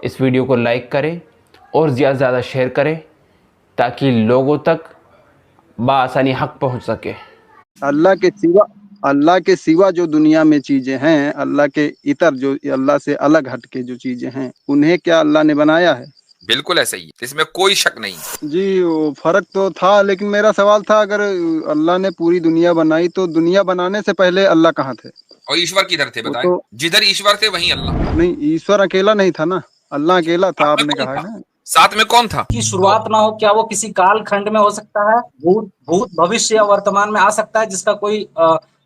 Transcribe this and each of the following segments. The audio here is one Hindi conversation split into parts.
इस वीडियो को लाइक करें और ज़्यादा से ज़्यादा शेयर करें ताकि लोगों तक बआसानी हक पहुंच सके। अल्लाह के सिवा जो दुनिया में चीजें हैं, अल्लाह के इतर जो अल्लाह से अलग हट के जो चीजें हैं, उन्हें क्या अल्लाह ने बनाया है? बिल्कुल ऐसा ही है, इसमें कोई शक नहीं। जी, वो फर्क तो था, लेकिन मेरा सवाल था, अगर अल्लाह ने पूरी दुनिया बनाई तो दुनिया बनाने से पहले अल्लाह कहाँ थे? और ईश्वर किधर थे वो बताएं? तो जिधर ईश्वर थे वहीं अल्लाह। नहीं, ईश्वर अकेला नहीं था ना, अल्लाह अकेला था, साथ में आपने कौन कहा है था? ना। साथ में कौन था? की शुरुआत ना हो, क्या वो किसी काल खंड में हो सकता है? भूत भविष्य या वर्तमान में आ सकता है, जिसका कोई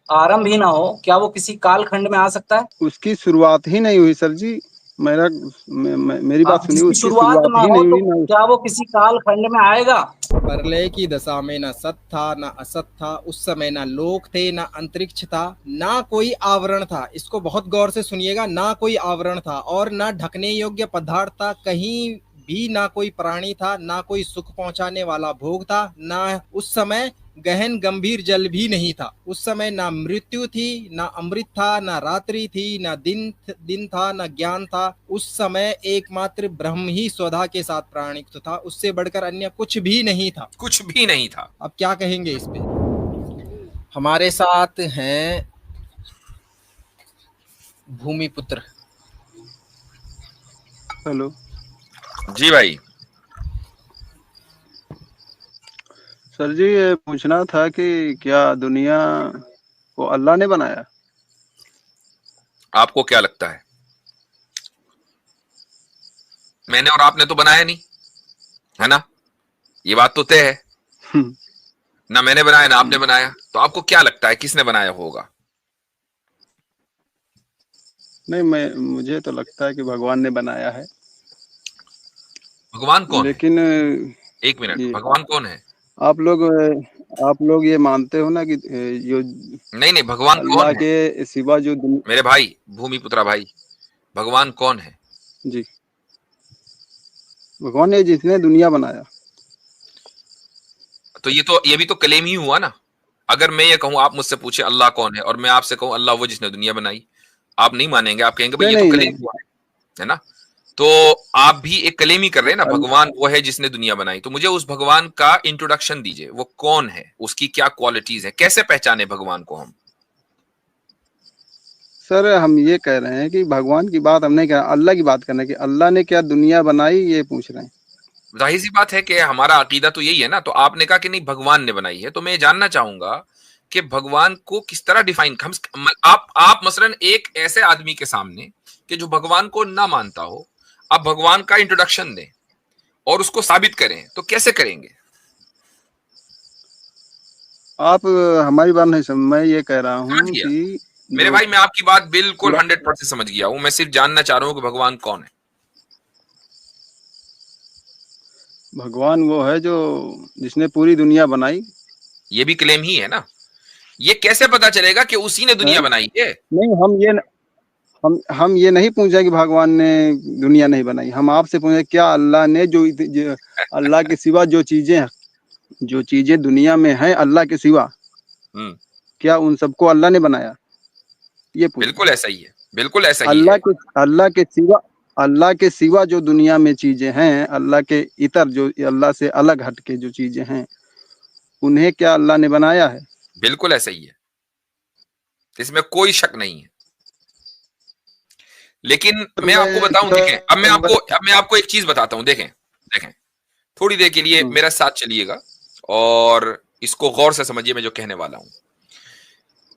आरंभ ही ना हो? क्या वो किसी काल खंड में आ सकता है? उसकी शुरुआत ही नहीं हुई सर जी। मेरी बात सुनिए, जिसकी उसकी शुरुआत शुरुआत ना ही हो नहीं तो हुई ना। क्या वो किसी काल खंड में आएगा? प्रलय की दशा में न सत था न असत था, उस समय ना लोक थे ना अंतरिक्ष था, ना कोई आवरण था। इसको बहुत गौर से सुनिएगा, ना कोई आवरण था और ना ढकने योग्य पदार्थ था, कहीं भी ना कोई प्राणी था, ना कोई सुख पहुंचाने वाला भोग था, ना उस समय गहन गंभीर जल भी नहीं था। उस समय ना मृत्यु थी, ना अमृत था, ना रात्रि थी, ना दिन था, ना ज्ञान था। उस समय एकमात्र ब्रह्म ही स्वधा के साथ प्राणिक था, उससे बढ़कर अन्य कुछ भी नहीं था। कुछ भी नहीं था। अब क्या कहेंगे इस पे? हमारे साथ हैं भूमिपुत्र। हेलो जी भाई। सर जी, ये पूछना था कि क्या दुनिया को अल्लाह ने बनाया? आपको क्या लगता है? मैंने और आपने तो बनाया नहीं, है ना? ये बात तो तय है। ना मैंने बनाया ना आपने बनाया, तो आपको क्या लगता है किसने बनाया होगा? नहीं, मुझे तो लगता है कि भगवान ने बनाया है। भगवान कौन है? लेकिन एक मिनट, ये भगवान कौन है? आप लोग ये मानते हो ना कि जो नहीं, भगवान कौन अल्लाह है? के सिवा जो मेरे भाई, भूमिपुत्रा भाई, भगवान कौन है? जी, भगवान ने जिसने दुनिया बनाया। तो ये भी तो क्लेम ही हुआ ना। अगर मैं ये कहूं, आप मुझसे पूछे अल्लाह कौन है, और मैं आपसे कहूं अल्लाह वो जिसने दुनिया बनाई, आप नहीं मानेंगे, आप कहेंगे भाई नहीं ये तो नहीं क्लेम नहीं, हुआ है ना? तो आप भी एक क्लेम ही कर रहे हैं ना, अल- भगवान वो है जिसने दुनिया बनाई। तो मुझे उस भगवान का इंट्रोडक्शन दीजिए, वो कौन है, उसकी क्या क्वालिटीज है, कैसे पहचाने भगवान को हम? सर, हम ये कह रहे हैं कि भगवान की बात हम नहीं कह रहे, अल्लाह की बात कर रहे हैं कि अल्लाह ने क्या दुनिया बनाई, ये पूछ रहे हैं। जाहिर सी बात है कि हमारा अकीदा तो यही है ना। तो आपने कहा कि नहीं भगवान ने बनाई है, तो मैं ये जानना चाहूंगा कि भगवान को किस तरह डिफाइन हम आप मसलन एक ऐसे आदमी के सामने कि जो भगवान को ना मानता हो, आप भगवान का इंट्रोडक्शन दें और उसको साबित करें, तो कैसे करेंगे? आप हमारी बात नहीं समझ, मैं ये कह रहा समझ हूँ गया कि मेरे जो भाई, मैं आपकी बात बिल्कुल पूरा 100% समझ गया हूं। मैं सिर्फ जानना चाह रहा हूं कि भगवान कौन है। भगवान वो है जो जिसने पूरी दुनिया बनाई ये भी क्लेम ही है ना। ये कैसे पता चलेगा कि उसी ने है। दुनिया बनाई है? नहीं, हम ये नहीं पूछे कि भगवान ने दुनिया नहीं बनाई। हम आपसे पूछे क्या अल्लाह ने जो अल्लाह के सिवा जो चीजें दुनिया में हैं, अल्लाह के सिवा, हम्म। क्या उन सबको अल्लाह ने बनाया? ये पूछ रहे बिल्कुल हैं। ऐसा ही है, बिल्कुल ऐसा ही है। अल्लाह के सिवा जो दुनिया में चीजें हैं, अल्लाह के इतर जो अल्लाह से अलग हट के जो चीजें हैं, उन्हें क्या अल्लाह ने बनाया है? बिल्कुल ऐसा ही है, इसमें कोई शक नहीं है। लेकिन मैं आपको बताऊं, देखें, अब मैं आपको एक चीज बताता हूं। देखें देखें, थोड़ी देर के लिए मेरा साथ चलिएगा और इसको गौर से समझिए मैं जो कहने वाला हूं।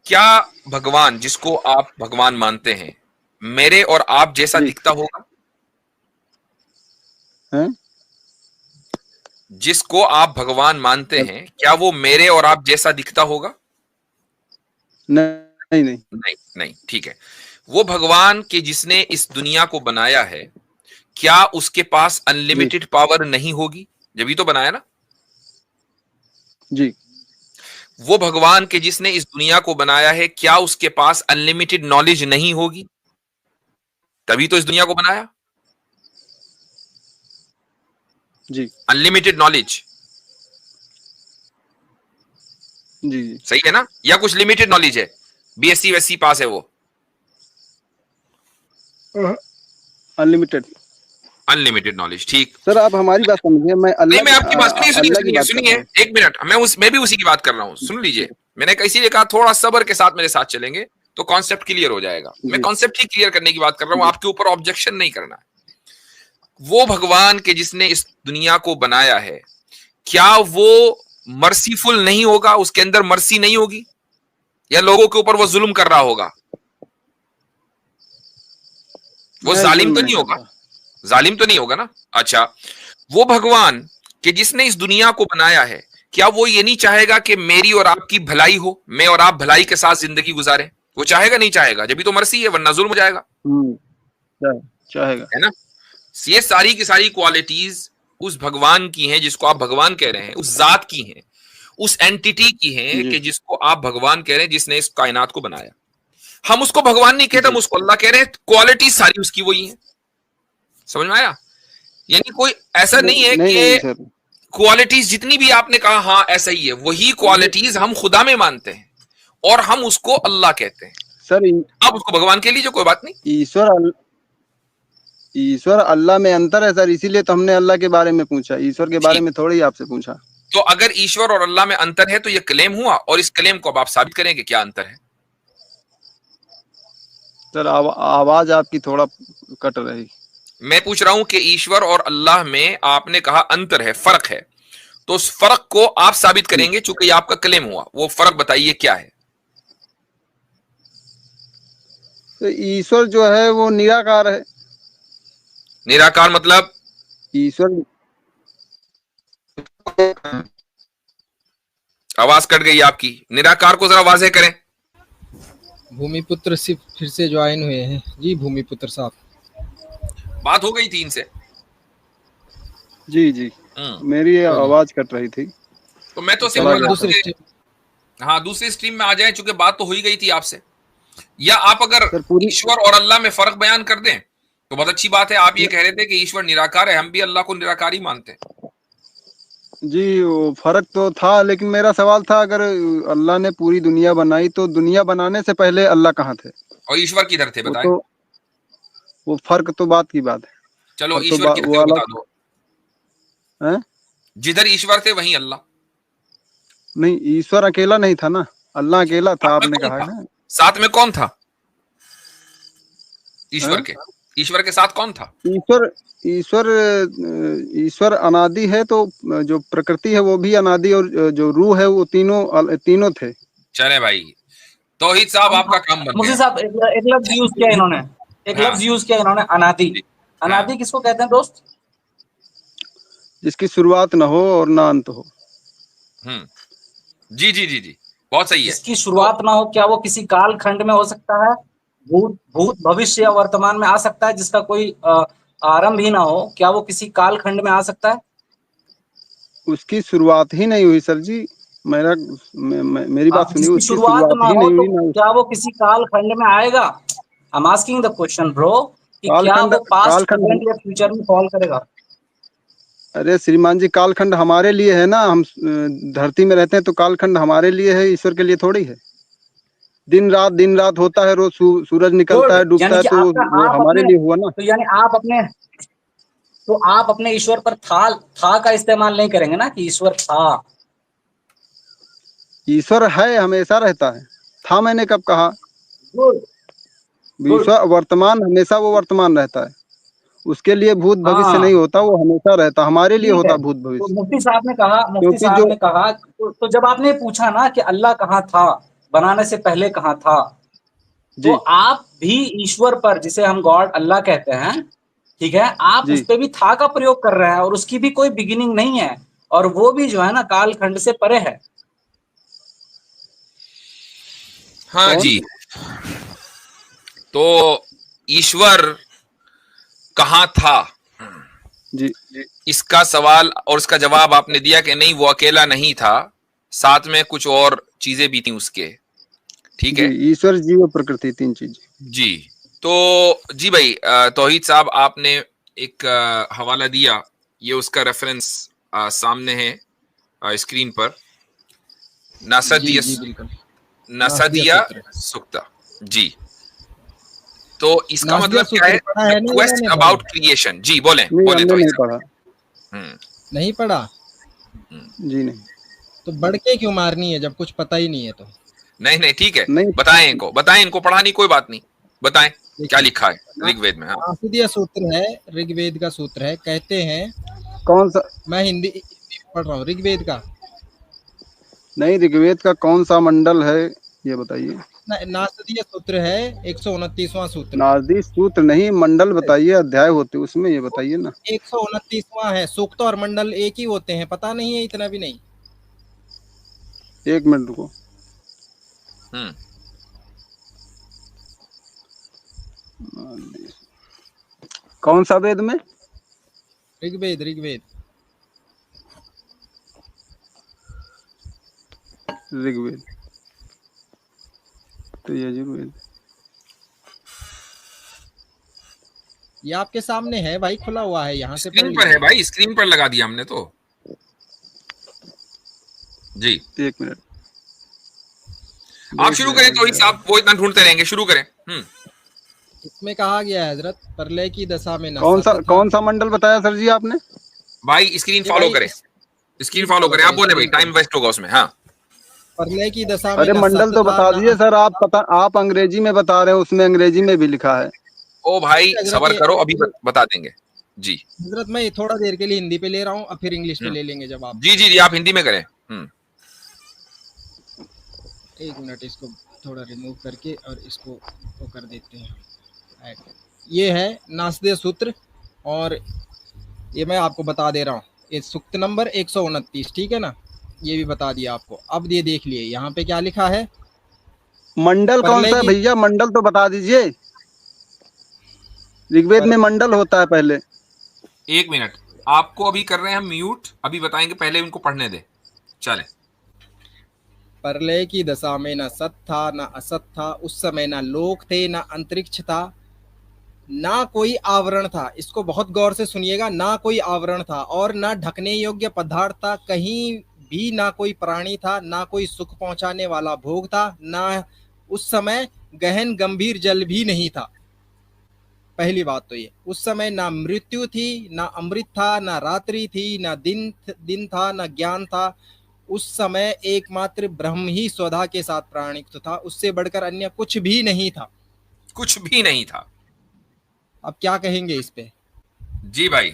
क्या भगवान जिसको आप भगवान मानते हैं मेरे और आप जैसा जी दिखता होगा? हैं? जिसको आप भगवान मानते हैं, क्या वो मेरे और आप जैसा दिखता होगा? नहीं नहीं, नहीं नहीं, ठीक है। वो भगवान के जिसने इस दुनिया को बनाया है, क्या उसके पास जी अनलिमिटेड पावर नहीं होगी? जब ही तो बनाया ना। जी, वो भगवान के जिसने इस दुनिया को बनाया है, क्या उसके पास अनलिमिटेड नॉलेज नहीं होगी? तभी तो इस दुनिया को बनाया। जी अनलिमिटेड नॉलेज, जी जी, सही है ना? या कुछ लिमिटेड नॉलेज है? बीएससी वैसी पास है वो? अनलिमिटेड। अनलिमिटेड नॉलेज, ठीक। सर आप हमारी बात समझिए, मैं नहीं, अल्लाह मैं आपकी बात सुनिए सुनिए अल्लाह की सुनिए बात कर सुनिए, रहा हूँ। एक मिनट, मैं भी उसी की बात कर रहा हूँ, सुन लीजिए। मैंने इसीलिए कहा थोड़ा सब्र के साथ मेरे साथ चलेंगे तो कॉन्सेप्ट क्लियर हो जाएगा। मैं जी कॉन्सेप्ट ही क्लियर करने की बात कर रहा हूँ, जी आपके ऊपर ऑब्जेक्शन नहीं करना है। वो भगवान के जिसने इस दुनिया को बनाया है, क्या वो मर्सीफुल नहीं होगा? उसके अंदर मर्सी नहीं होगी, या लोगों के ऊपर वो जुल्म कर रहा होगा? वो मैं जालिम जुल्म तो नहीं नहीं होगा, करता। जालिम तो नहीं होगा ना? अच्छा, वो भगवान कि जिसने इस दुनिया को बनाया है, क्या वो ये नहीं चाहेगा कि मेरी और आपकी भलाई हो, मैं और आप भलाई के साथ जिंदगी गुजारें? वो चाहेगा नहीं चाहेगा? जब भी तो मर्सी है, वरना जुल्म हो जाएगा, चाहेगा। है ना? ये सारी की सारी क्वालिटीज उस भगवान की हैं जिसको आप भगवान कह रहे हैं, उस जात की हैं, उस एंटिटी की हैं जी कि जिसको आप भगवान कह रहे हैं, जिसने इस कायनात को बनाया। हम उसको भगवान नहीं कहते, हम जी उसको अल्लाह कह रहे हैं। क्वालिटी सारी उसकी वही है। समझ में आया? यानी कोई ऐसा नहीं है नहीं नहीं कि सर, क्वालिटीज जितनी भी आपने कहा हाँ ऐसा ही है, वही क्वालिटीज हम खुदा में मानते हैं और हम उसको अल्लाह कहते हैं। सर आप उसको भगवान कह लीजिए, कोई बात नहीं। ईश्वर अल्लाह में अंतर है सर, इसीलिए तो हमने अल्लाह के बारे में पूछा, ईश्वर के बारे ठीक, में थोड़ी ही आपसे पूछा। तो अगर ईश्वर और अल्लाह में अंतर है तो यह क्लेम हुआ, और इस क्लेम को अब आप साबित करेंगे क्या अंतर है। सर आवाज आपकी थोड़ा कट रही। मैं पूछ रहा हूं कि ईश्वर और अल्लाह में आपने कहा अंतर है, फर्क है, तो उस फर्क को आप साबित जी करेंगे, चूंकि ये आपका क्लेम हुआ। वो फर्क बताइए क्या है। तो ईश्वर जो है वो निराकार है। निराकार मतलब? ईश्वर आवाज कट गई आपकी, निराकार को जरा वाज़ेह करें। भूमिपुत्र सिर्फ फिर से ज्वाइन हुए हैं जी, भूमिपुत्र साहब। बात हो गई थी इनसे। जी जी मेरी कोई नहीं, आवाज कट रही थी, तो मैं तो तो चला सिंपल गया था। दूसरी स्टेप। हाँ, दूसरी स्ट्रीम में आ जाए, चूंकि बात तो हो ही गई थी आपसे। या आप अगर सर पूरी ईश्वर और अल्लाह में फर्क बयान कर दें तो बहुत अच्छी बात है। आप ये कह रहे थे कि ईश्वर निराकार है, हम भी अल्लाह को निराकार ही मानते हैं। जी वो फर्क तो था, लेकिन मेरा सवाल था अगर अल्लाह ने पूरी दुनिया बनाई तो दुनिया बनाने से पहले अल्लाह कहाँ थे? और ईश्वर किधर थे वो बताएं। तो वो फर्क तो बात की बात है। चलो फर्क तो ईश्वर किधर वो थे वो बता अलग दो। है। जिधर ईश्वर थे वहीं अल्लाह। नहीं, ईश्वर अकेला नहीं था ना, अल्लाह अकेला था, साथ में आपने कौन कहा है था? ना। साथ में कौन था ईश्वर हैं? के? ईश्वर के साथ कौन था? ईश्वर ईश्वर ईश्वर अनादि है, तो जो प्रकृति है वो भी अनादि, और जो रूह है वो तीनों थे। चले भाई, तौहीद साहब आपका काम बन मुफ्ती गया। साहब एक लफ्ज यूज किया इन्होंने, एक हाँ लफ्ज यूज किया इन्होंने, अनादि। जी, हाँ, अनादि किसको कहते हैं दोस्त? जिसकी शुरुआत न हो और ना अंत हो। जी जी जी जी, बहुत सही है। जिसकी तो शुरुआत ना हो, क्या वो किसी काल खंड में हो सकता है? भूत भविष्य या वर्तमान में आ सकता है, जिसका कोई आरंभ ही ना हो? क्या वो किसी काल खंड में आ सकता है? उसकी शुरुआत ही नहीं हुई सर जी, मेरी बात सुनिए, जिसकी उसकी शुरुआत शुरुआत ना ही हो नहीं तो हुई ना। क्या वो किसी काल खंड में आएगा? I am asking the question bro, कि क्या कालखंड वो पास्ट, कालखंड प्रेजेंट या फ्यूचर में फॉल करेगा? अरे श्रीमान जी, कालखंड हमारे लिए है ना, हम धरती में रहते हैं तो कालखंड हमारे लिए है, ईश्वर के लिए थोड़ी है। दिन रात होता है, रोज सूरज निकलता गुड, है डूबता यानी है, कि तो आपका वो आप हमारे अपने, लिए हुआ ना। तो यानी आप अपने ईश्वर पर था का इस्तेमाल नहीं करेंगे ना, कि ईश्वर था। ईश्वर है, हमेशा रहता है। था मैंने कब कहा? Good good. ईश्वर वर्तमान, हमेशा वो वर्तमान रहता है, उसके लिए भूत भविष्य नहीं हाँ होता, वो हमेशा रहता, हमारे लिए ठीक होता है। भूत तो भविष्य। मुफ्ती क्योंकि साहब जो ने कहा, तो जब आपने पूछा ना कि अल्लाह कहाँ था, बनाने से पहले कहाँ था, तो जी आप भी ईश्वर पर, जिसे हम गॉड अल्लाह कहते हैं, ठीक है, आप जी उस पे भी था का प्रयोग कर रहे हैं, और उसकी भी कोई बिगिनिंग नहीं है, और वो भी जो है ना काल खंड से परे है। हाँ कौन? जी, तो ईश्वर कहाँ था, जी इसका सवाल और इसका जवाब आपने दिया कि नहीं, वो अकेला नहीं था, साथ में कुछ और चीजें भी थी उसके। ठीक जी है ईश्वर, जीव, प्रकृति, तीन चीजें। जी। तो जी भाई, तौहीद साहब आपने एक हवाला दिया, ये उसका रेफरेंस सामने है स्क्रीन पर। जी जी बिल्कुल। नसदिया सुक्ता जी। तो इसका नासदिया मतलब क्या है? सूत्र पढ़ा है ना क्वेस्ट इन्होंने अबाउट भाई? क्रिएशन। जी बोले नहीं बोले हमने तो नहीं पढ़ा। नहीं पढ़ा जी नहीं। तो बढ़ के क्यों मारनी है जब कुछ पता ही नहीं है तो? नहीं नहीं ठीक है, नहीं बताएं इनको, पढ़ा नहीं कोई बात नहीं, बताएं क्या देखिए, लिखा है ऋग्वेद में। हाँ नासदिया सूत्र है, ऋग्वेद का सूत्र है। कहते हैं, कौन सा? मैं हिंदी पढ़ रहा हूँ ऋग्वेद का। नहीं ऋग्वेद का कौन सा मंडल है ये बताइए। नासदीय सूत्र है 129वां सूत्र। नासदी सूत्र नहीं, मंडल बताइए, अध्याय होते उसमें ये बताइए ना। 129वां है। सूक्त और मंडल एक ही होते हैं, पता नहीं है? इतना भी नहीं। एक मिनट रुको। कौन सा वेद में? ऋग्वेद ऋग्वेद ऋग्वेद तो यजुर्वेद। ये आपके सामने है भाई, खुला हुआ है, यहाँ से पढ़ स्क्रीन पर है भाई, स्क्रीन पर लगा दिया हमने तो। जी एक मिनट आप शुरू करें तो साहब, वो इतना ढूंढते रहेंगे, शुरू करें। इसमें कहा गया है हजरत, प्रलय की दशा में कौन सा मंडल बताया सर जी आपने? भाई स्क्रीन फॉलो करें, स्क्रीन फॉलो करें। आप बोले भाई, टाइम वेस्ट होगा उसमें। हाँ प्रलय की दशा में। अरे मंडल तो बता दीजिए सर, आप अंग्रेजी में बता रहे हो, उसमें अंग्रेजी में भी लिखा है। ओ भाई सबर करो, अभी बता देंगे। जी हजरत मैं थोड़ा देर के लिए हिंदी पे ले रहा हूँ, अब फिर इंग्लिश पे ले लेंगे जब आप। जी जी जी आप हिंदी में करें। एक मिनट, इसको थोड़ा रिमूव करके और इसको वो कर देते हैं। ये है नासदीय सूत्र, और ये मैं आपको बता दे रहा हूँ, ये सूक्त नंबर 129, ठीक है ना? ये भी बता दिया आपको। अब ये देख लिए यहाँ पे क्या लिखा है। मंडल कौन सा है भैया? मंडल तो बता दीजिए। ऋग्वेद में मंडल होता है पहले। एक मिनट, आपको अभी कर रहे हैं हम म्यूट, अभी बताएंगे, पहले उनको पढ़ने दे। चले। प्रलय की दशा में न सत था न असत था, उस समय न लोक थे न अंतरिक्ष था, ना कोई आवरण था। इसको बहुत गौर से सुनिएगा। ना कोई आवरण था और ना ढकने योग्य पदार्थ था, कहीं भी ना कोई प्राणी था, ना कोई सुख पहुंचाने वाला भोग था, ना उस समय गहन गंभीर जल भी नहीं था। पहली बात तो ये, उस समय ना मृत्यु थी, ना अमृत था, ना रात्रि थी, ना दिन था, ना ज्ञान था। उस समय एकमात्र ब्रह्म ही स्वधा के साथ प्राणिक था, उससे बढ़कर अन्य कुछ भी नहीं था। कुछ भी नहीं था। अब क्या कहेंगे इस पे? जी भाई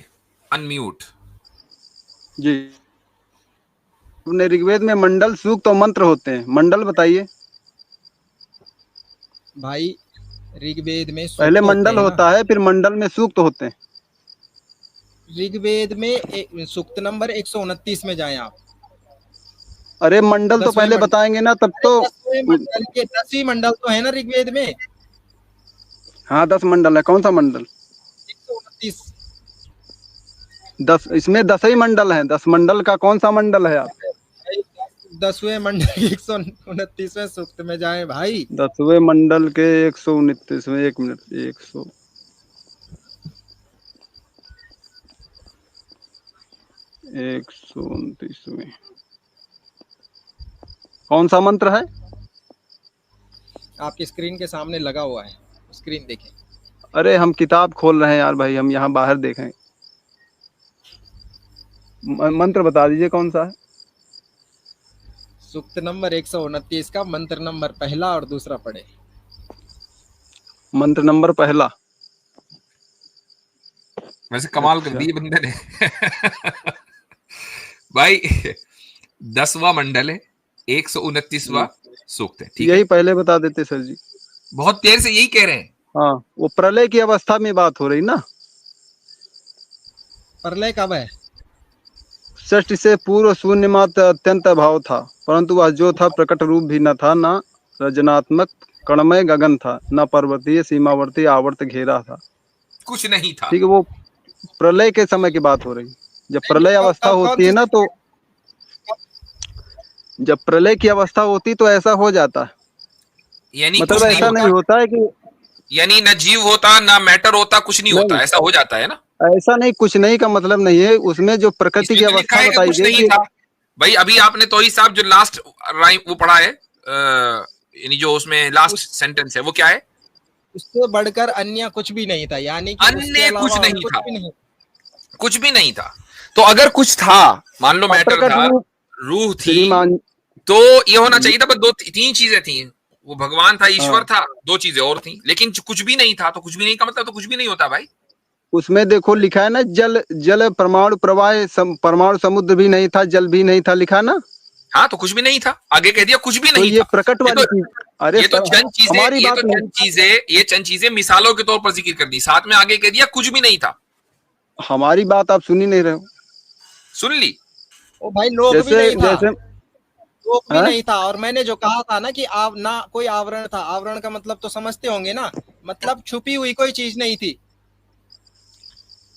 अनम्यूट। जी अपने ऋग्वेद में मंडल सूक्त और मंत्र होते हैं, मंडल बताइए भाई। ऋग्वेद में पहले मंडल होता है, फिर मंडल में सूक्त होते हैं। ऋग्वेद में सूक्त नंबर 129 में जाएं आप। अरे मंडल तो पहले बताएंगे ना, तब तो 10वीं मंडल तो है ना ऋग्वेद में। हाँ 10 मंडल है। कौन सा मंडल? 129। 10, इसमें 10 ही मंडल है। 10 मंडल का कौन सा मंडल है? आप 10वें मंडल 129वें सूक्त में जाए भाई। 10वें मंडल के 129वें। एक मिनट, 129वें कौन सा मंत्र है? आपकी स्क्रीन के सामने लगा हुआ है, स्क्रीन देखें। अरे हम किताब खोल रहे हैं यार भाई, हम यहाँ बाहर देखें। मंत्र बता दीजिए कौन सा है? सूक्त नंबर 129 का मंत्र नंबर पहला और दूसरा पढ़े। मंत्र नंबर पहला। वैसे कमाल कर दिए बंदे ने। भाई 10वां मंडल है, 129वां सूक्त है, ठीक है? यही पहले बता देते सर जी। बहुत देर से यही कह रहे हैं। हाँ वो प्रलय की अवस्था में बात हो रही ना। प्रलय कब है? सृष्टि से पूर्व शून्य मात्र अत्यंत अभाव था, परंतु वह जो था प्रकट रूप भी न था, न रजनात्मक कणमय गगन था, न पर्वतीय सीमावर्ती आवर्त घेरा था। कुछ नहीं था। ठीक है, वो प्रलय के समय की बात हो रही। जब प्रलय अवस्था होती है ना, तो जब प्रलय की अवस्था होती तो ऐसा हो जाता है। यानी मतलब ऐसा नहीं होता है कि यानी ना जीव होता ना मैटर होता, कुछ नहीं होता, ऐसा हो जाता है ना। ऐसा नहीं, कुछ नहीं का मतलब नहीं है। उसमें जो प्रकृति की अवस्था बताई गई था भाई। अभी आपने तो ही साहब जो लास्ट राइम वो पढ़ा है, यानी जो उसमें लास्ट सेंटेंस है वो क्या है? उससे बढ़कर अन्य कुछ भी नहीं था, यानी कि उसके अन्य अलावा कुछ और नहीं कुछ था, भी नहीं। कुछ भी नहीं था। तो अगर कुछ था, मान लो मैटर प्रकट था, रूप रूह थी, श्रीमान। तो ये होना चाहिए था, पर दो तीन चीजें थी, वो भगवान था, ईश्वर था, दो चीजें और थी, लेकिन कुछ भी नहीं था। तो कुछ भी नहीं का मतलब तो कुछ भी नहीं होता भाई। उसमें देखो लिखा है ना, जल जल परमाणु प्रवाह, परमाणु समुद्र भी नहीं था, जल भी नहीं था, लिखा ना। हाँ, तो कुछ भी नहीं था, आगे कह दिया कुछ भी तो नहीं ये था। प्रकट ये वाली तो चीज। अरे ये तो सर, चंद चीजें, हमारी ये बात तो नहीं। चंद चीजें मिसालों के तौर पर जिक्र कर दी, साथ में आगे कह दिया कुछ भी नहीं था। हमारी बात आप सुन ही नहीं रहे हो। सुन ली। ओ भाई, लोक भी जैसे नहीं था, जैसे लोक भी हाँ? नहीं था। और मैंने जो कहा था ना कि ना कोई आवरण था, आवरण का मतलब तो समझते होंगे ना, मतलब छुपी हुई कोई चीज नहीं थी।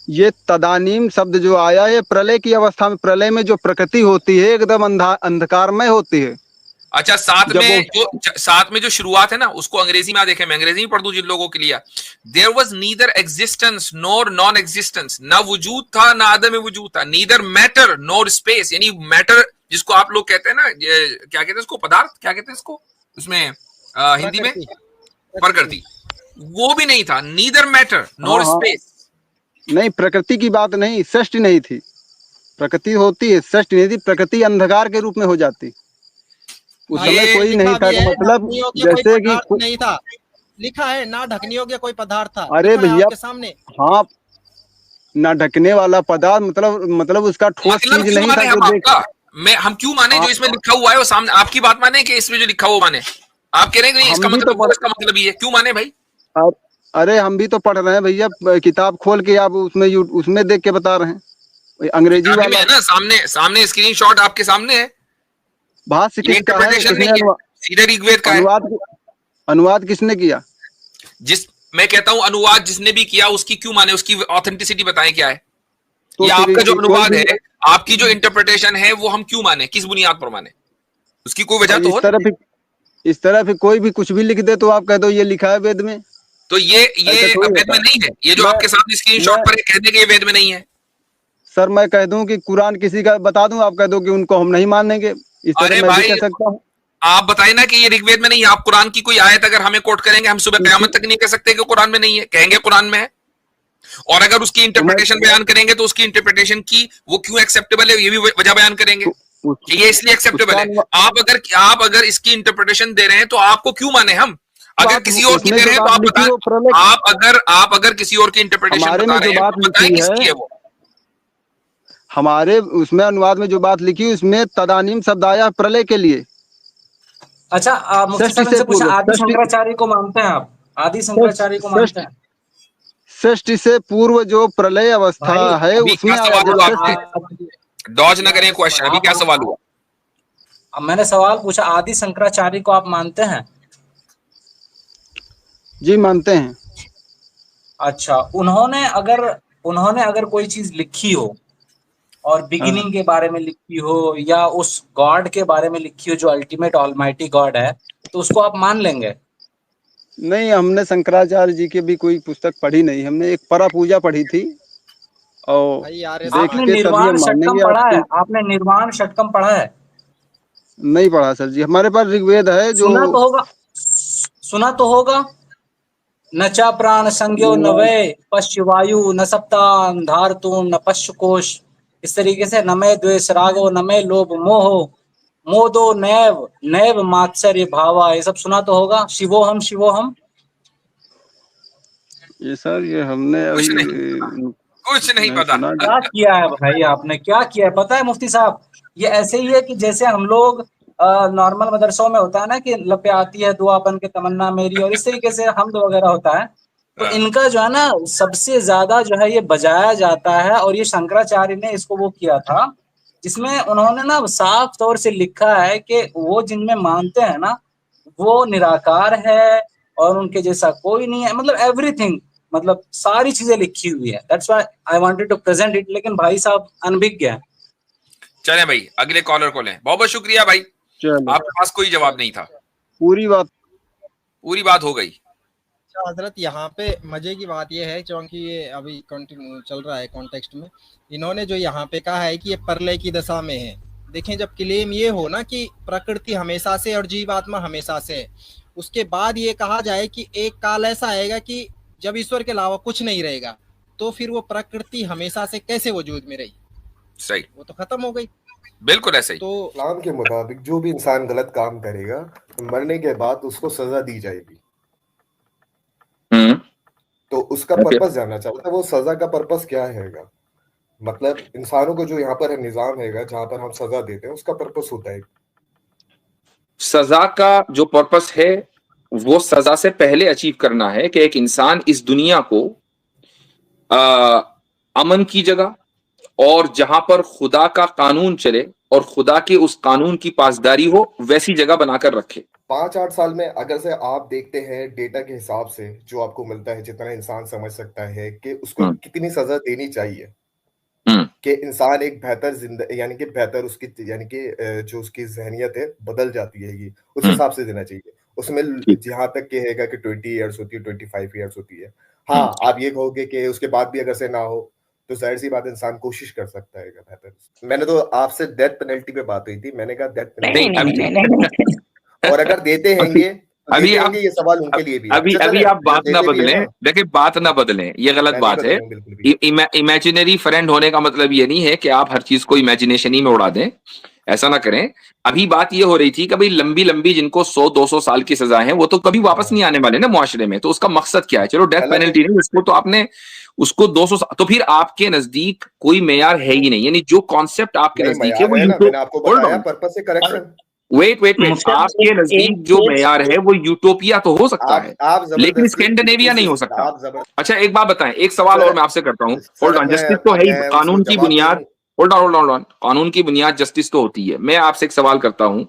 ये तदानीम शब्द जो आया है, प्रलय की अवस्था में, प्रलय में जो प्रकृति होती है एकदम अंधकारमय होती है। अच्छा, साथ जब वो में जो शुरुआत है ना, उसको अंग्रेजी में देखें, मैं अंग्रेजी में पढ़ दूं जिन लोगों के लिए। There was neither existence nor non existence, ना वजूद था ना आदम वजूद था, नीदर मैटर नॉर स्पेस, यानी मैटर जिसको आप लोग कहते हैं ना, क्या कहते हैं इसको, पदार्थ क्या कहते हैं इसको उसमें, हिंदी में प्रकृति, वो भी नहीं था। नीदर मैटर नॉर हाँ, स्पेस। नहीं, प्रकृति की बात नहीं, सृष्टि नहीं थी। प्रकृति होती है, सृष्टि नहीं थी। प्रकृति अंधकार के रूप में हो जाती। उस भाई समय कोई लिखा नहीं था, भी है, मतलब ढकने योग्य कोई जैसे कि पदार्थ नहीं था। लिखा है ना, ढकने योग्य कोई पदार्थ था, अरे लिखा है भैया, आपके सामने। हाँ, ना ढकने वाला पदार्थ, मतलब उसका ठोस मतलब चीज क्यों नहीं था माने जो हम देख। आपका, हम क्यों माने जो इसमें लिखा हुआ है वो सामने, आपकी बात माने कि इसमें जो लिखा हुआ माने? आप कह रहे हैं कि नहीं, इसका हम भी तो मतलब वो, इसका मतलब ये, क्यों माने भाई? अरे हम भी तो पढ़ रहे हैं भैया, किताब खोल के आप उसमें देख के बता रहे हैं, अंग्रेजी किताबी में वाला। है ना, सामने स्क्रीनशॉट आपके सामने है। भाष्य ये किसका है, इंटरप्रिटेशन किसने नहीं है, सीधे ऋग्वेद का है। अनुवाद किसने किया? जिस मैं कहता हूं अनुवाद जिसने भी किया उसकी क्यों माने, उसकी ऑथेंटिसिटी बताएं क्या है। तो ये फिर आपका जो कोई अनुवाद भी है, आपकी जो इंटरप्रिटेशन है, वो हम क्यों माने, किस बुनियाद पर माने, उसकी कोई वजह तो हो ना। इस तरह फिर कोई भी कुछ भी लिख दे तो आप कह दो ये लिखा है वेद में। तो ये ऐसा थोड़ी वेद होता में है। नहीं है, ये जो मैं आपके सामने स्क्रीनशॉट पर है, कहने के ये वेद में नहीं है। सर, मैं कह दूं कि कुरान किसी का बता दूं, आप कह दो कि उनको हम नहीं मानेंगे, इस तरह अरे मैं भी भाई, कह सकता हूं। आप बताए ना कि ये ऋग्वेद में नहीं है। आप कुरान की कोई आयत अगर हमें कोट करेंगे, हम सुबह कयामत तक नहीं कह सकते कि कुरान में नहीं है, कहेंगे कुरान में है। और अगर उसकी तो मैं इंटरप्रिटेशन बयान करेंगे तो उसकी इंटरप्रिटेशन की वो क्यों एक्सेप्टेबल है, ये भी वजह बयान करेंगे तो कि ये इसलिए एक्सेप्टेबल उसका है। आप अगर इसकी इंटरप्रिटेशन दे रहे हैं तो आपको क्यों माने हम, अगर किसी और की उसमें दे जो रहे हैं तो बात आप लिखी बताएं। वो प्रलय, आप अगर किसी और की इंटरप्रिटेशन हमारे बता में रहे जो हैं बात तो बताएं लिखी किसकी है, है वो। हमारे उसमें अनुवाद में जो बात लिखी उसमें तदानीम शब्द आया प्रलय के लिए, अच्छा, मुफ्ती सृष्टि साहब से इनसे पूछा, पूर्व, आदि शंकराचार्य को मानते हैं आप? आदि शंकराचार्य को मानते सृष्टि हैं सृष्टि से पूर्व जो प्रलय अवस्था भाई? है अभी क्या उसमें आया, सवाल जब हुआ सृष्टि। आपसे, डॉज ना करें क्वेश्चन, अभी क्या सवाल हुआ? अब मैंने सवाल पूछा, आदि शंकराचार्य को आप मानते हैं? जी मानते हैं। अच्छा, उन्होंने अगर कोई चीज लिखी हो और हाँ। बिगिनिंग के बारे में लिखी हो या उस गॉड के बारे में लिखी हो जो अल्टीमेट ऑलमाइटी गॉड है, तो उसको आप मान लेंगे? नहीं, हमने शंकराचार्य जी की भी कोई पुस्तक पढ़ी नहीं, हमने एक परा पूजा पढ़ी थी, और भाई आर्य देख आपने के समाज। तभी निर्वाण हम षटकम मानेंगे पढ़ा है? आपकी। आपने निर्वाण षटकम पढ़ा है? नहीं पढ़ा सर जी, हमारे पास ऋग्वेद है जो। सुना तो होगा। न चा प्राण संज्ञो न वै पश्य वायु न सप्तान धारतु न पश्य कोश। इस तरीके से न मैं द्वेष रागो न मैं लोभ मोह मोदो नैव नैव मात्सर्य भावा, ये सब सुना तो होगा। शिवोहम शिवोहम। ये सर, ये हमने कुछ अभी नहीं, कुछ नहीं नहीं पता। सुना। क्या किया है भाई आपने, क्या किया है पता है मुफ्ती साहब? ये ऐसे ही है कि जैसे हम लोग नॉर्मल मदरसों में होता है ना कि लपे आती है दुआ बन के तमन्ना मेरी, और इस तरीके से हमद वगैरह होता है। तो हाँ। इनका जो है ना सबसे ज्यादा जो है ये बजाया जाता है, और ये शंकराचार्य ने इसको वो किया था, जिसमें उन्होंने ना साफ तौर से लिखा है कि वो जिनमें मानते हैं ना वो निराकार है और उनके जैसा कोई नहीं है, मतलब एवरीथिंग, मतलब सारी चीजें लिखी हुई है। That's why I wanted to present it, लेकिन भाई साहब अनभिज्ञ है। चलें भाई, अगले कॉलर को लें। बहुत बहुत शुक्रिया भाई, चलो, आपके पास कोई जवाब नहीं था, पूरी बात हो गई। अच्छा हजरत, यहाँ पे मजे की बात यह है, क्योंकि ये अभी कंटिन्यू चल रहा है कॉन्टेक्स्ट में, इन्होंने जो यहाँ पे कहा है कि ये प्रलय की दशा में है। देखें, जब क्लेम ये हो ना कि प्रकृति हमेशा से और जीवात्मा हमेशा से है, उसके बाद ये कहा जाए कि एक काल ऐसा आएगा कि जब ईश्वर के अलावा कुछ नहीं रहेगा, तो फिर वो प्रकृति हमेशा से कैसे वजूद में रही? सही, वो तो खत्म हो गई। बिल्कुल ऐसे ही। तो इस्लाम के मुताबिक जो भी इंसान गलत काम करेगा मरने के बाद उसको सजा दी जाएगी। तो उसका पर्पस जानना चाहता है, वो सजा का पर्पस क्या हैगा? मतलब इंसानों को जो यहाँ पर निजाम हैगा जहां पर हम सजा देते हैं उसका पर्पस होता है। सजा का जो पर्पस है वो सजा से पहले अचीव करना है कि एक इंसान इस दुनिया को अमन की जगह और जहां पर खुदा का कानून चले और खुदा के उस कानून की पासदारी हो वैसी जगह बनाकर रखे। 5-8 साल में अगर से आप देखते हैं डेटा के हिसाब से जो आपको मिलता है, जितना इंसान समझ सकता है कि उसको कितनी सजा देनी चाहिए कि इंसान एक बेहतर जिंदगी यानी कि बेहतर उसकी यानी कि जो उसकी जहनियत है बदल जाती है, ये उस हिसाब से देना चाहिए। उसमें जहां तक कहेगा कि 20 इयर्स होती है, 25 इयर्स होती है। हाँ, आप ये कहोगे कि उसके बाद भी अगर से ना हो तो जाहिर सी बात इंसान कोशिश कर सकता है बेहतर। मैंने तो आपसे डेथ पेनल्टी पे बात हुई थी, मैंने कहा डेथ पेनल्टी और अगर देते हैंगे अभी आप ये सवाल उनके लिए भी अभी आप बात ना बदलें। देखिए, बात ना बदलें, ये गलत बात है। इमेजिनरी फ्रेंड होने का मतलब ये नहीं है कि आप हर चीज को इमेजिनेशन ही में उड़ा दें, ऐसा ना करें। अभी बात ये हो रही थी कि भाई लंबी लंबी जिनको 100-200 साल की सजा है वो तो कभी वापस नहीं आने वाले ना मुआशरे में, तो उसका मकसद क्या है? चलो डेथ पेनल्टी नहीं, उसको तो आपने उसको 200 तो फिर आपके नजदीक कोई मेयार है ही नहीं, यानी जो कॉन्सेप्ट आपके नजदीक है वो वेट आपके नजदीक जो मेयार है वो यूटोपिया तो हो सकता है लेकिन स्कैंडिनेविया नहीं हो सकता। अच्छा, एक बात बताएं, एक सवाल और मैं आपसे करता हूँ। होल्ड ऑन, जस्टिस तो है ही, कानून की बुनियाद, होल्ड ऑन, कानून की बुनियाद जस्टिस तो होती है। मैं आपसे एक सवाल करता हूं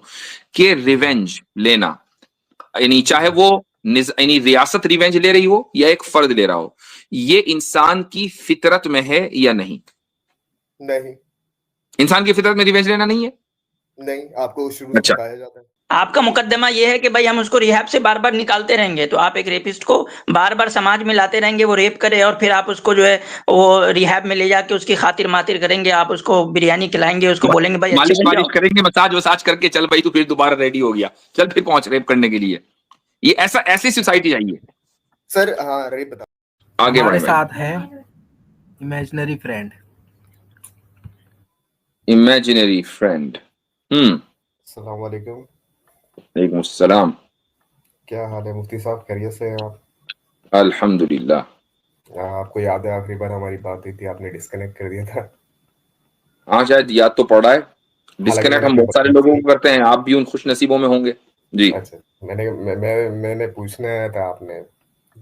कि रिवेंज लेना, यानी चाहे वो यानी रियासत रिवेंज ले रही हो या एक फर्द ले रहा हो, ये इंसान की फितरत में है या नहीं? नहीं, इंसान की फितरत में रिवेंज लेना नहीं है। नहीं, आपको शुरू से बताया जाता है। आपका मुकदमा ये है कि भाई हम उसको रिहैब से बार बार निकालते रहेंगे, तो आप एक रेपिस्ट को बार बार समाज में लाते रहेंगे, वो रेप करे और फिर आप उसको जो है वो रिहैब में ले जाके उसकी खातिर मातिर करेंगे, आप उसको बिरयानी खिलाएंगे, उसको बोलेंगे भाई मालिश करेंगे, मसाज करके चल भाई तू फिर दोबारा रेडी हो गया, चल फिर पहुंच रेप करने के लिए। ये ऐसी सोसाइटी चाहिए सर। हाँ, रेप बता आगे हमारे साथ है इमेजिनरी फ्रेंड। Imaginary friend. अस्सलाम वालेकुम। वालेकुम सलाम। क्या हाल है मुफ्ती साहब, खैरियत से हैं आप? अल्हम्दुलिल्लाह। आपको याद है आखिरी बार हमारी बात हुई थी, आपने डिस्कनेक्ट कर दिया था। हाँ, शायद याद तो पड़ा है। डिस्कनेक्ट हम बहुत सारे लोगों को करते हैं, आप भी उन खुश नसीबों में होंगे जी। अच्छा, मैंने पूछना आया था, आपने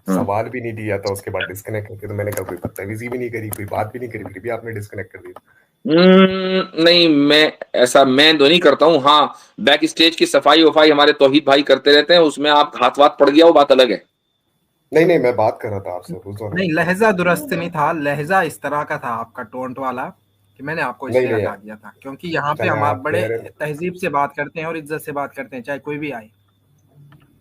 सवाल भी नहीं दिया था, उसके बाद डिस्कनेक्ट करके, तो मैंने कहा कोई बदतमीजी भी नहीं करी, कोई बात भी नहीं करी, फिर भी आपने डिस्कनेक्ट कर दिया। नहीं, मैं तो नहीं करता हूँ। हाँ, बैक स्टेज की सफाई वफाई हमारे तौहीद भाई करते रहते हैं, उसमें आप हाथ वाथ पड़ गया वो बात अलग है। नहीं, मैं बात कर रहा था आपसे। नहीं, लहजा दुरुस्त नहीं था, लहजा इस तरह का था आपका टोंट वाला कि मैंने आपको इसलिए हटा दिया था, क्योंकि यहाँ पे हम आप बड़े तहजीब से बात करते हैं और इज्जत से बात करते हैं, चाहे कोई भी आए।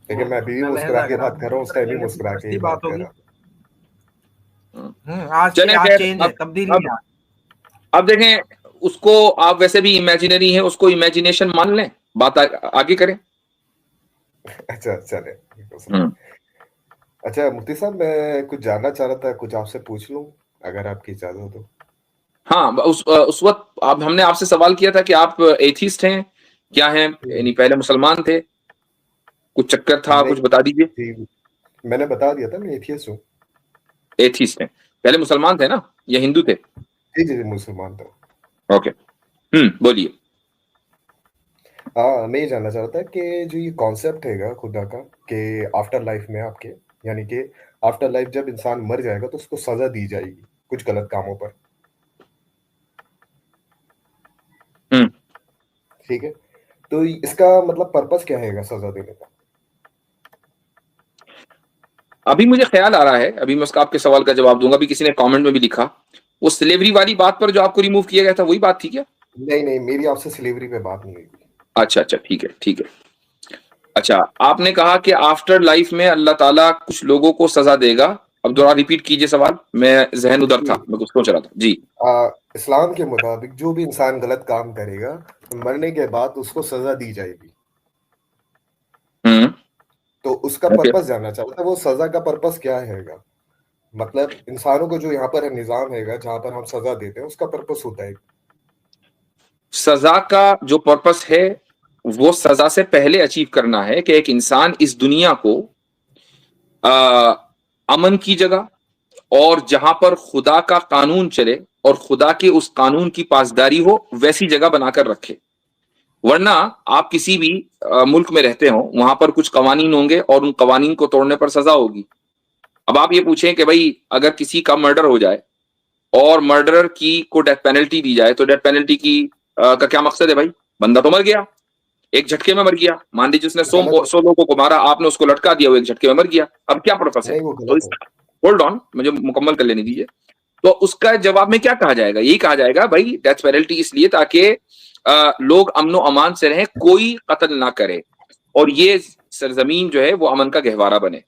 लेकिन मैं अभी भी मुस्कुरा के बात कर रहा हूँ, उस टाइम भी मुस्कुरा के बात कर रहा हूँ। आज चेंज है, तब्दीली है। अब देखें, उसको आप वैसे भी इमेजिनरी है, उसको इमेजिनेशन मान लें, बात आगे करें। अच्छा, चले। अच्छा मुफ्ती साहब, मैं कुछ जानना चाह रहा था, कुछ आपसे पूछ लूं अगर आपकी इजाजत हो तो। हाँ, उस वक्त हमने आपसे सवाल किया था कि आप एथीस्ट हैं क्या हैं, यानी पहले मुसलमान थे, कुछ चक्कर था, कुछ बता दीजिए। मैंने बता दिया था, मैं एथियस्ट हूँ। एथीस्ट हैं, पहले मुसलमान थे ना या हिंदू थे? जी, मुसलमान था। ओके, बोलिए। हाँ, मैं ये जानना चाह रहा था कि जो ये कॉन्सेप्ट हैगा खुदा का कि आफ्टर लाइफ में आपके, यानी कि आफ्टर लाइफ जब इंसान मर जाएगा तो उसको सजा दी जाएगी कुछ गलत कामों पर, ठीक है? तो इसका मतलब पर्पस क्या हैगा सजा देने का? अभी मुझे ख्याल आ रहा है, अभी मैं उसका आपके सवाल का जवाब दूंगा। अभी किसी ने कमेंट में भी लिखा, वो स्लेवरी वाली बात पर जो आपको रिमूव किया गया था वही बात थी क्या? नहीं, मेरी आपसे स्लेवरी पे बात नहीं हुई। अच्छा, ठीक है। अच्छा, आपने कहा कि आफ्टर लाइफ में अल्लाह ताला कुछ लोगों को सजा देगा। अब दोबारा रिपीट कीजिए सवाल, मैं जहन उधर था, मैं कुछ सोच रहा था जी। इस्लाम के मुताबिक जो भी इंसान गलत काम करेगा मरने के बाद उसको सजा दी जाएगी। तो उसका पर्पस जानना चाहता है, वो सजा का पर्पस क्या हैगा, मतलब इंसानों को जो यहाँ पर निजाम हैगा जहां पर हम सजा देते हैं उसका पर्पस होता है। सजा का जो पर्पस है वो सजा से पहले अचीव करना है कि एक इंसान इस दुनिया को अमन की जगह और जहां पर खुदा का कानून चले और खुदा के उस कानून की पासदारी हो वैसी जगह बनाकर रखे। वरना आप किसी भी मुल्क में रहते हो, वहां पर कुछ कवानीन होंगे और उन कवानीन को तोड़ने पर सजा होगी। अब आप ये पूछें कि भाई अगर किसी का मर्डर हो जाए और मर्डरर की को डेथ पेनल्टी दी जाए तो डेथ पेनल्टी की का क्या मकसद है भाई? बंदा तो मर गया, एक झटके में मर गया। मान लीजिए उसने 100 लोगों को मारा, आपने उसको लटका दिया, वो एक झटके में मर गया। अब क्या पर्पस है? तो होल्ड ऑन, मुझे मुकम्मल कर लेने दीजिए। तो उसका जवाब में क्या कहा जाएगा? यही कहा जाएगा भाई डेथ पेनल्टी इसलिए ताकि लोग अमनो अमान से रहें, कोई कत्ल ना करे और ये सरजमीन जो है वो अमन का गहवारा बने।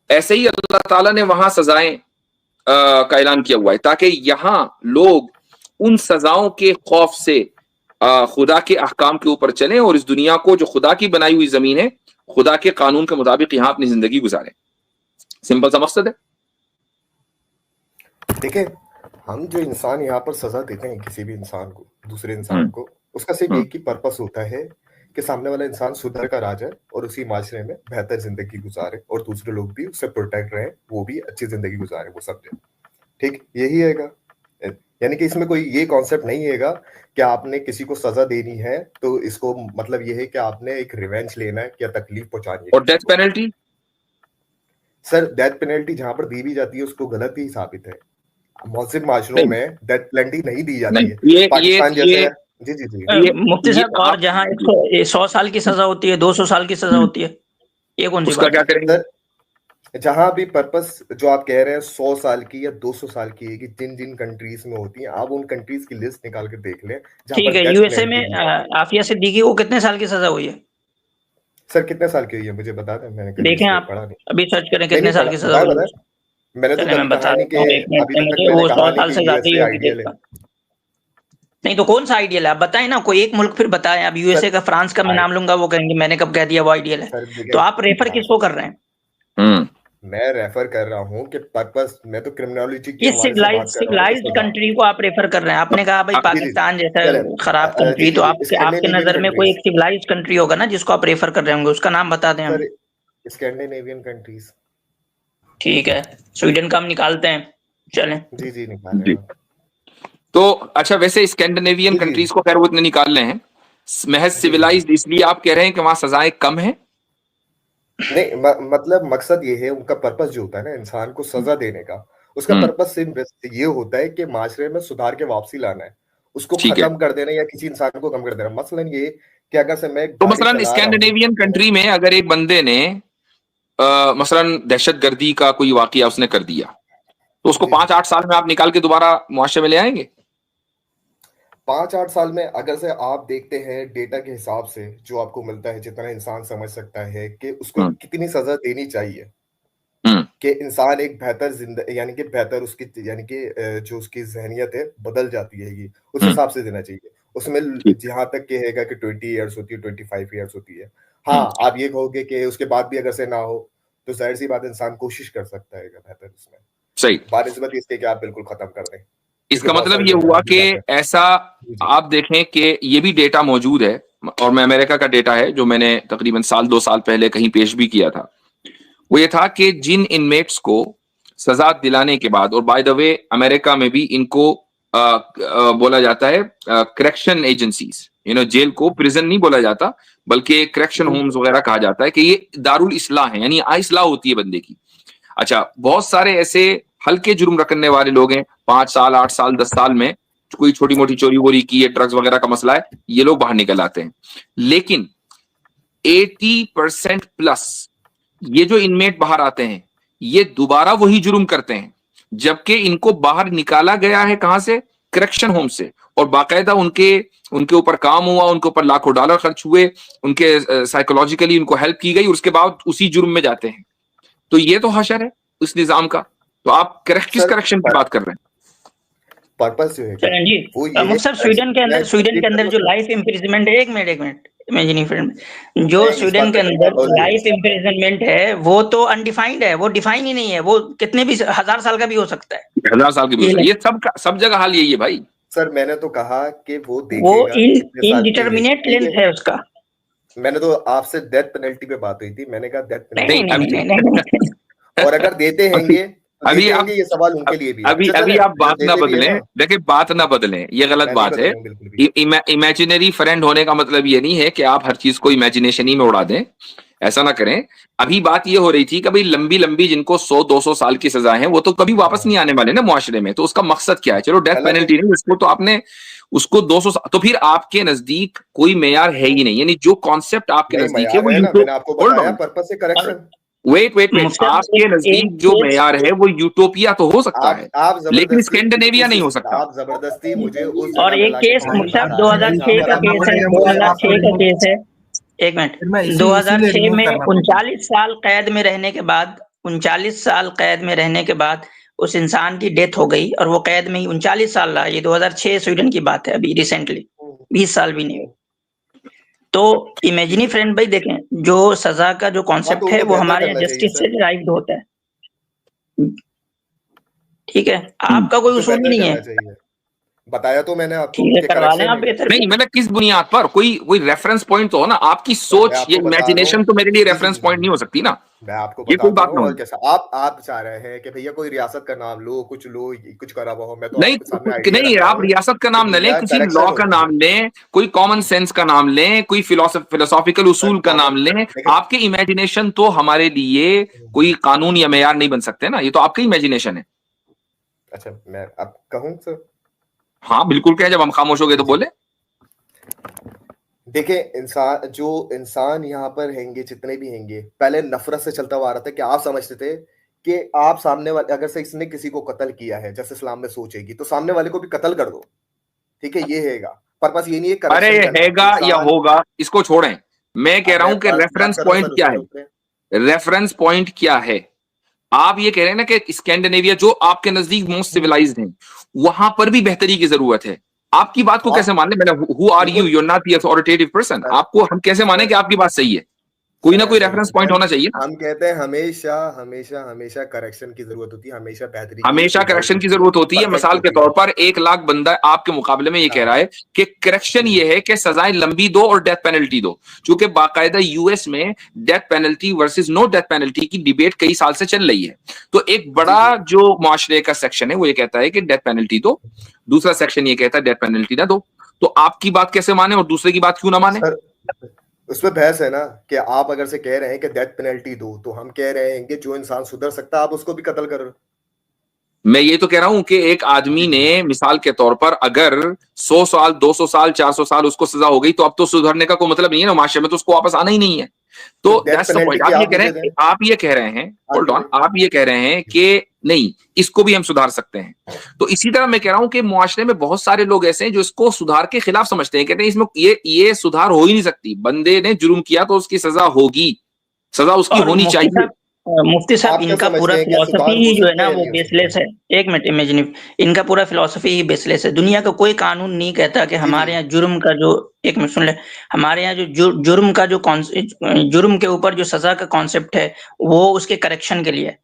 ऐसे ही अल्लाह ताला ने वहां सजाएं का ऐलान किया हुआ है ताकि यहां लोग उन सजाओं के खौफ से खुदा के अहकाम के ऊपर चलें और इस दुनिया को जो खुदा की बनाई हुई जमीन है खुदा के कानून के मुताबिक यहां अपनी जिंदगी गुजारें। सिंपल सा मकसद है। देखिए, हम जो इंसान यहाँ पर सजा देते हैं किसी भी इंसान को, दूसरे इंसान को, उसका सिर्फ एक ही पर्पस होता है कि सामने वाला इंसान सुधर कर आ जाए और उसी माशरे में बेहतर जिंदगी गुजारे और दूसरे लोग भी उससे प्रोटेक्ट रहे, वो भी अच्छी जिंदगी गुजारे, वो समझे। ठीक, यही हैगा। यानी कि इसमें कोई ये कॉन्सेप्ट नहीं हैगा कि आपने किसी को सजा देनी है तो इसको मतलब ये है कि आपने एक रिवेंज लेना है या तकलीफ पहुंचानी है। और death penalty sir, death penalty जहां पर दी भी जाती है उसको गलत ही साबित है। मुस्लिम माशरों में डेथ पेनल्टी नहीं दी जाती है। पाकिस्तान जैसे जी जी जी मुफ्ती साहब, और जहाँ 100 साल की सजा होती है, 200 साल की सजा होती है, ये कौन सी बात? क्या करेंगे? जहां भी पर्पस जो आप कह रहे हैं 100 साल की या 200 साल की है कि जिन जिन कंट्रीज में होती हैं, आप उन कंट्रीज की लिस्ट निकाल के देख लें। ठीक है, यूएसए में आफिया सिद्दीकी को कितने साल की सजा हुई है? सर कितने साल की हुई है मुझे बता दें, मैंने देखें आप पढ़ा नहीं। अभी सर्च करें कितने साल की सजा हुई है। मैंने तो मैं बता नहीं कि वो 100 साल से ज्यादा ही होगी। नहीं तो कौन सा आइडियल है आप बताएं ना, कोई एक मुल्क फिर बताएं। अब यूएसए का, फ्रांस का मैं नाम लूंगा, वो कहेंगे मैंने कब कह दिया वो आइडियल है। तो आप रेफर किसको कर रहे हैं? मैं रेफर कर रहा हूं कि पर्पस, मैं तो क्रिमिनोलॉजी की सिविलाइज्ड कंट्री को आप रेफर कर रहे हैं। आपने कहा भाई पाकिस्तान जैसा खराब कंट्री, तो आपके नजर में कोई एक सिविलाइज्ड कंट्री होगा ना जिसको आप रेफर कर रहे होंगे, उसका नाम बता दें हमें। Scandinavian countries. ठीक है, स्वीडन का हम निकालते हैं, चलें। जी जी निकाल रहे हैं। तो अच्छा, वैसे स्कैंडिनेवियन कंट्रीज को खैर वो इतने निकाल रहे हैं, महज सिविलाइज्ड इसलिए आप कह रहे हैं कि वहां सजाएं कम है? नहीं, मतलब मकसद ये है, उनका पर्पस जो होता है ना इंसान को सजा देने का, उसका पर्पस सिर्फ ये होता है कि माशरे में सुधार के वापसी लाना है, उसको खत्म कर देना या किसी इंसान को कम कर देना। मसलन ये कि अगर से मैं तो मसलन स्कैंडिनेवियन कंट्री में अगर एक बंदे ने मसलन दहशतगर्दी का कोई वाकया उसने कर दिया, तो उसको 5-8 साल में आप निकाल के दोबारा मुआशरे में ले आएंगे? 5-8 साल में अगर से आप देखते हैं डेटा के हिसाब से जो आपको मिलता है, जितना इंसान समझ सकता है कि उसको कितनी सजा देनी चाहिए कि इंसान एक बेहतर जिंदगी, यानी कि बेहतर उसकी, यानी कि जो उसकी जहनियत है बदल जाती है, ये उस हिसाब से देना चाहिए। उसमें जहां तक कहेगा कि 20 ईयर्स होती है, 25 ईयर्स होती है। हाँ, आप ये कहोगे कि उसके बाद भी अगर से ना हो तो जाहिर सी बात इंसान कोशिश कर सकता है बेहतर उसमें। सही, बानिस्बत इसके कि आप बिल्कुल खत्म कर दें। इसका मतलब ये हुआ कि ऐसा आप देखें कि ये भी डेटा मौजूद है, और मैं अमेरिका का डेटा है जो मैंने तकरीबन 1-2 साल पहले कहीं पेश भी किया था। वो ये था कि जिन इनमेट्स को सजा दिलाने के बाद, और बाय द वे अमेरिका में भी इनको बोला जाता है करेक्शन एजेंसीज, जेल को प्रिजन नहीं बोला जाता बल्कि करेक्शन होम्स वगैरह कहा जाता है, कि ये दारुल इस्लाह है, यानी इस्लाह होती है बंदे की। अच्छा, बहुत सारे ऐसे हल्के जुर्म रखने वाले लोग हैं, 5 साल 8 साल 10 साल में कोई छोटी मोटी चोरी वोरी की है, ड्रग्स वगैरह का मसला है, ये लोग बाहर निकल आते हैं। लेकिन 80% प्लस ये जो इनमेट बाहर आते हैं ये दोबारा वही जुर्म करते हैं, जबकि इनको बाहर निकाला गया है कहां से? करेक्शन होम से, और बाकायदा उनके ऊपर काम हुआ, उनके ऊपर लाखों डॉलर खर्च हुए, उनके साइकोलॉजिकली उनको हेल्प की गई, और उसके बाद उसी जुर्म में जाते हैं। तो ये तो हशर है उस निजाम का। तो आप किस करेक्शन की बात कर रहे हैं? पर्पस जो है चरण जी, वो ये है मुफ्ती साहब, स्वीडन के अंदर जो लाइफ इम्प्रिजनमेंट है, एक मिनट इमेजिनी फिल्म, जो मैं इस स्वीडन बात के पे अंदर और लाइफ इम्प्रिजनमेंट है वो तो अनडिफाइंड है, वो डिफाइन ही नहीं है, वो कितने भी 1000 साल का भी हो सकता है, 1000 साल की भी हो ये सकती है। ये सब जगह हाल यही है भाई। सर मैंने तो कहा कि वो वो देखेगा कितने साल की इनडिटर्मिनेट है। लेंथ है उसका। मैंने तो आपसे डेथ पेनल्टी पे बात हुई थी, मैंने कहा डेथ नहीं पेनल्टी नहीं नहीं नहीं नहीं और अगर देते हैंगे तो अभी देते आप होंगे, ये सवाल उनके लिए भी है। अभी अच्छा अभी चले, आप बात जो ना देते भी है बदलें, ना, देखिए बात ना बदलें, ये गलत मैं नहीं बात है। बदलूंगा बिल्कुल भी। इमेजिनरी फ्रेंड होने का मतलब ये नहीं है कि आप हर चीज को इमेजिनेशन ही में उड़ा दें, ऐसा ना करें। अभी बात ये हो रही थी कि भाई लंबी लंबी जिनको 100-200 साल की सजा है वो तो कभी वापस नहीं आने वाले ना मुआशरे में, तो उसका मकसद क्या है? चलो डेथ गलत है। पेनल्टी नहीं, उसको तो आपने उसको 200 तो फिर आपके नजदीक कोई मेयार है ही नहीं, यानी जो कॉन्सेप्ट आपके नहीं नजदीक है मयार वो है ना, यूटो मैंने आपको होल्ड बताया ऑन, पर्पस से करेक्शन। वेट मुफ्ती साहब, आपके नजदीक जो केस मेयार है वो यूटोपिया तो हो सकता है, आप लेकिन जबरदस्ती स्कैंडिनेविया नहीं हो सकता। आप जबरदस्ती मुझे उस और जगह पे एक लाके केस खड़ा मुफ्ती साहब करा रहे हैं 2006 जहां का पर केस है, आप 2006 का केस है, एक मिनट, फिर मैं इसी 2006 में करना पड़ेगा। 39 साल कैद में रहने के बाद, 39 साल कैद में रहने के बाद उस इंसान की डेथ हो गई और वो कैद में ही 39 साल रहा। ये 2006 स्वीडन की बात है, अभी रिसेंटली 20 साल भी नहीं हुए। तो इमेजिनी फ्रेंड भाई देखें, जो सजा का जो हाँ, कॉन्सेप्ट तो है उनको वो बेहतर हमारे करना यहाँ चाहिए जस्टिस से सर। डिराइव्ड होता है, ठीक है, आपका कोई तो उसूल ही बेहतर नहीं है, करना चाहिए, बताया तो मैंने आपको ठीक है, कि करवा लें करेक्शन आप है। बेहतर नहीं, मतलब किस बुनियाद पर? कोई कोई रेफरेंस पॉइंट तो हो ना, आपकी मैं सोच, ये आपको बता रहा इमेजिनेशन हूँ, तो मेरे लिए जी जी रेफरेंस जी पॉइंट नहीं हो सकती ना, मैं आपको ये कोई बता तो बात रहा ना हूँ। और हुई। कैसा आप चाह रहे हैं कि भैया कोई रियासत का नाम लो, कुछ लो, कुछ करा हुआ हो। मैं तो नहीं आपके सामने कुछ आइडिया नहीं, रख रहा आप हूँ रियासत का कि नाम न लें, भैया किसी करेक्शन लॉ का होती है नाम लें, कोई कॉमन सेंस का नाम लें, कोई फिलोसॉफिकल सर। उसूल का नाम लें, देखिए आपके इमेजिनेशन तो हमारे लिए कोई कानून या मेयार नहीं बन सकते ना, ये तो आपका इमेजिनेशन है। अच्छा मैं अब कहूँ सर? हाँ बिल्कुल, क्या जब हम खामोश हो गए तो जी। बोले। देखिए इंसान यहाँ पर हैंगे, जितने भी हैंगे, पहले नफरत से चलता हुआ आ रहा था कि आप समझते थे कि आप सामने वाले, अगर से इसने किसी को कत्ल किया है, जैसे इस्लाम में सोचेगी, तो सामने वाले को भी कत्ल कर दो, ठीक है, ये हैगा। पर्पस ये नहीं है अरे करेक्शन करना हैगा या इंसान। होगा इसको छोड़ें, मैं कह अब रहा मैं हूं कि बात रेफरेंस कर रहा हूँ पॉइंट सर, क्या उसमें है, रुकते हैं। रेफरेंस पॉइंट क्या है? आप ये कह रहे हैं ना कि स्कैंडिनेविया जो आपके नजदीक मोस्ट सिविलाइज्ड हैं, वहां पर भी बेहतरी की जरूरत है। आपकी बात को कैसे मान ले? मैंने who are you, you are not the authoritative person, आपको हम कैसे माने कि आपकी बात सही है? कोई ना कोई रेफरेंस पॉइंट होना चाहिए ना। हम कहते हैं हमेशा हमेशा हमेशा करेक्शन की जरूरत होती है, हमेशा बेहतरी की, हमेशा सुधार करेक्शन की जरूरत होती है। परफेक्ट मिसाल के होती तौर है। पर 1 लाख बंदा आपके मुकाबले में ये कह रहा है कि करेक्शन ये है कि सजाएं लंबी दो और डेथ पेनल्टी दो, क्योंकि बाकायदा यूएस में death penalty versus no death penalty की डिबेट कई साल से चल रही है। तो एक बड़ा जो मुआशरे का सेक्शन है वो ये कहता है कि डेथ पेनल्टी दो, दूसरा सेक्शन ये कहता है डेथ पेनल्टी ना दो। तो आपकी बात कैसे माने और दूसरे की बात क्यों ना माने? सर उसमें बहस है ना कि आप अगर से कह रहे हैं कि डेथ पेनल्टी दो, तो हम कह रहे हैं कि जो इंसान सुधर सकता है आप उसको भी कत्ल कर रहे हो। मैं ये तो कह रहा हूं कि एक आदमी ने मिसाल के तौर पर अगर 100 साल 200 साल 400 साल उसको सजा हो गई, तो अब तो सुधरने का कोई मतलब नहीं है ना, माशरे में तो उसको वापस आना ही नहीं है। तो death that's the penalty point. की आप ये आप कह रहे मुझे हैं, दें। आप ये कह रहे हैं, होल्ड ऑन, आप ये कह रहे हैं कि नहीं इसको भी हम सुधार सकते हैं। तो इसी तरह मैं कह रहा हूं कि मुआशरे में बहुत सारे लोग ऐसे हैं जो इसको सुधार के खिलाफ समझते हैं, कहते हैं इसमें ये सुधार हो ही नहीं सकती, बंदे ने जुर्म किया तो उसकी सजा होगी, सजा उसकी होनी चाहिए। मुफ्ती साहब आप क्या इनका पूरा समझते हैं कि फिलॉसफी सुधार ही हो जो है सकता ना है या वो नहीं हो बेसलेस सकता? है। एक मिनट इमेजिन, इनका पूरा फिलॉसफी ही बेसलेस है। दुनिया का कोई कानून नहीं कहता कि हमारे यहाँ जुर्म का जो, एक मिनट सुन ले, हमारे यहाँ जो जुर्म का जो जुर्म के ऊपर जो सजा का कॉन्सेप्ट है वो उसके करेक्शन के लिए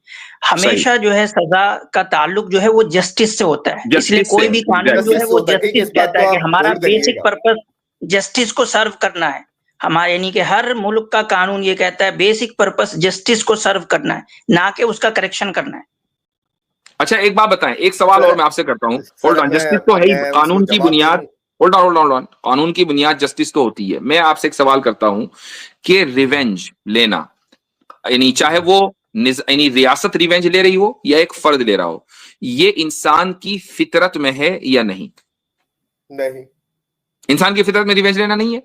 हमेशा जो है सजा का ताल्लुक जो है वो जस्टिस से होता है। इसलिए कोई भी कानून जो है वो जस्टिस कहता है कि हमारा बेसिक पर्पस जस्टिस को सर्व करना है। हमारे यानी कि हर मुल्क का कानून ये कहता है बेसिक पर्पस जस्टिस को सर्व करना है, ना कि उसका करेक्शन करना है। अच्छा एक बात बताएं, एक सवाल और मैं आपसे करता हूं। होल्ड ऑन, जस्टिस तो है ही, मैं कानून उसको की जवाब बुनियाद, दूं। होल्ड ऑन, कानून की बुनियाद जस्टिस तो होती है। मैं आपसे एक सवाल करता हूं कि रिवेंज लेना, यानी चाहे वो यानी रियासत रिवेंज ले रही हो या एक फर्द ले रहा हो, ये इंसान की फितरत में है या नहीं? नहीं, इंसान की फितरत में रिवेंज लेना नहीं है।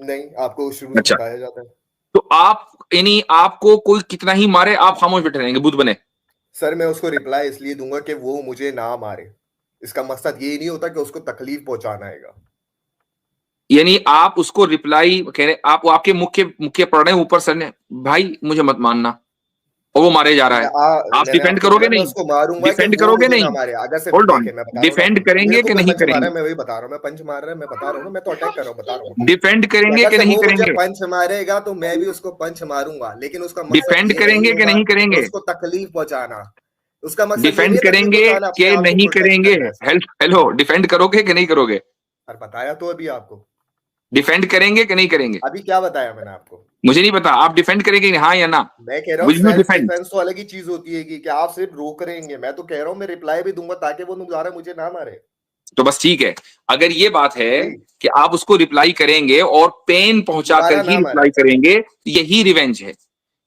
नहीं, आपको शुरू से अच्छा, बताया जाता है। तो आप यानी आपको कोई कितना ही मारे आप खामोश बैठे रहेंगे, बुद्ध बने? सर मैं उसको रिप्लाई इसलिए दूंगा कि वो मुझे ना मारे। इसका मकसद ये नहीं होता कि उसको तकलीफ पहुंचाना है। यानी आप उसको रिप्लाई कह रहे, आप आपके मुख्य पढ़ रहे हैं ऊपर सर ने, भाई मुझे मत मानना, और वो मारे जा रहा है, आप डिफेंड करोगे नहीं? उसको मारूंगा, डिफेंड करोगे नहीं? अगर से होल्ड ऑन, देखे, मैं बता रहा हूं डिफेंड करेंगे कि नहीं करेंगे? मैं वही बता रहा हूँ, मैं पंच मार रहा है, मैं बता रहा हूँ, मैं तो अटैक कर रहा हूँ, बता रहा हूँ। डिफेंड करेंगे कि नहीं करेंगे? पंच मारेगा तो मैं भी उसको पंच मारूंगा, लेकिन उसका मकसद डिफेंड करेंगे कि नहीं करेंगे? उसको तकलीफ पहुंचाना, उसका मकसद डिफेंड करेंगे कि नहीं करेंगे? हेलो, डिफेंड करोगे कि नहीं करोगे? और बताया तो अभी आपको, डिफेंड करेंगे कि नहीं करेंगे? अभी क्या बताया मैंने आपको? मुझे नहीं पता, आप डिफेंड करेंगे हाँ या ना? मैं कह रहा हूँ सेल्फ डिफेंस तो अलग ही चीज होती है कि आप सिर्फ रोक रहेंगे, मैं तो कह रहा हूँ मैं रिप्लाई भी दूंगा ताकि वो दोबारा मुझे ना मारे। तो बस ठीक है, अगर ये बात है कि आप उसको रिप्लाई करेंगे और पेन पहुंचाकर ही रिप्लाई करेंगे, यही रिवेंज है,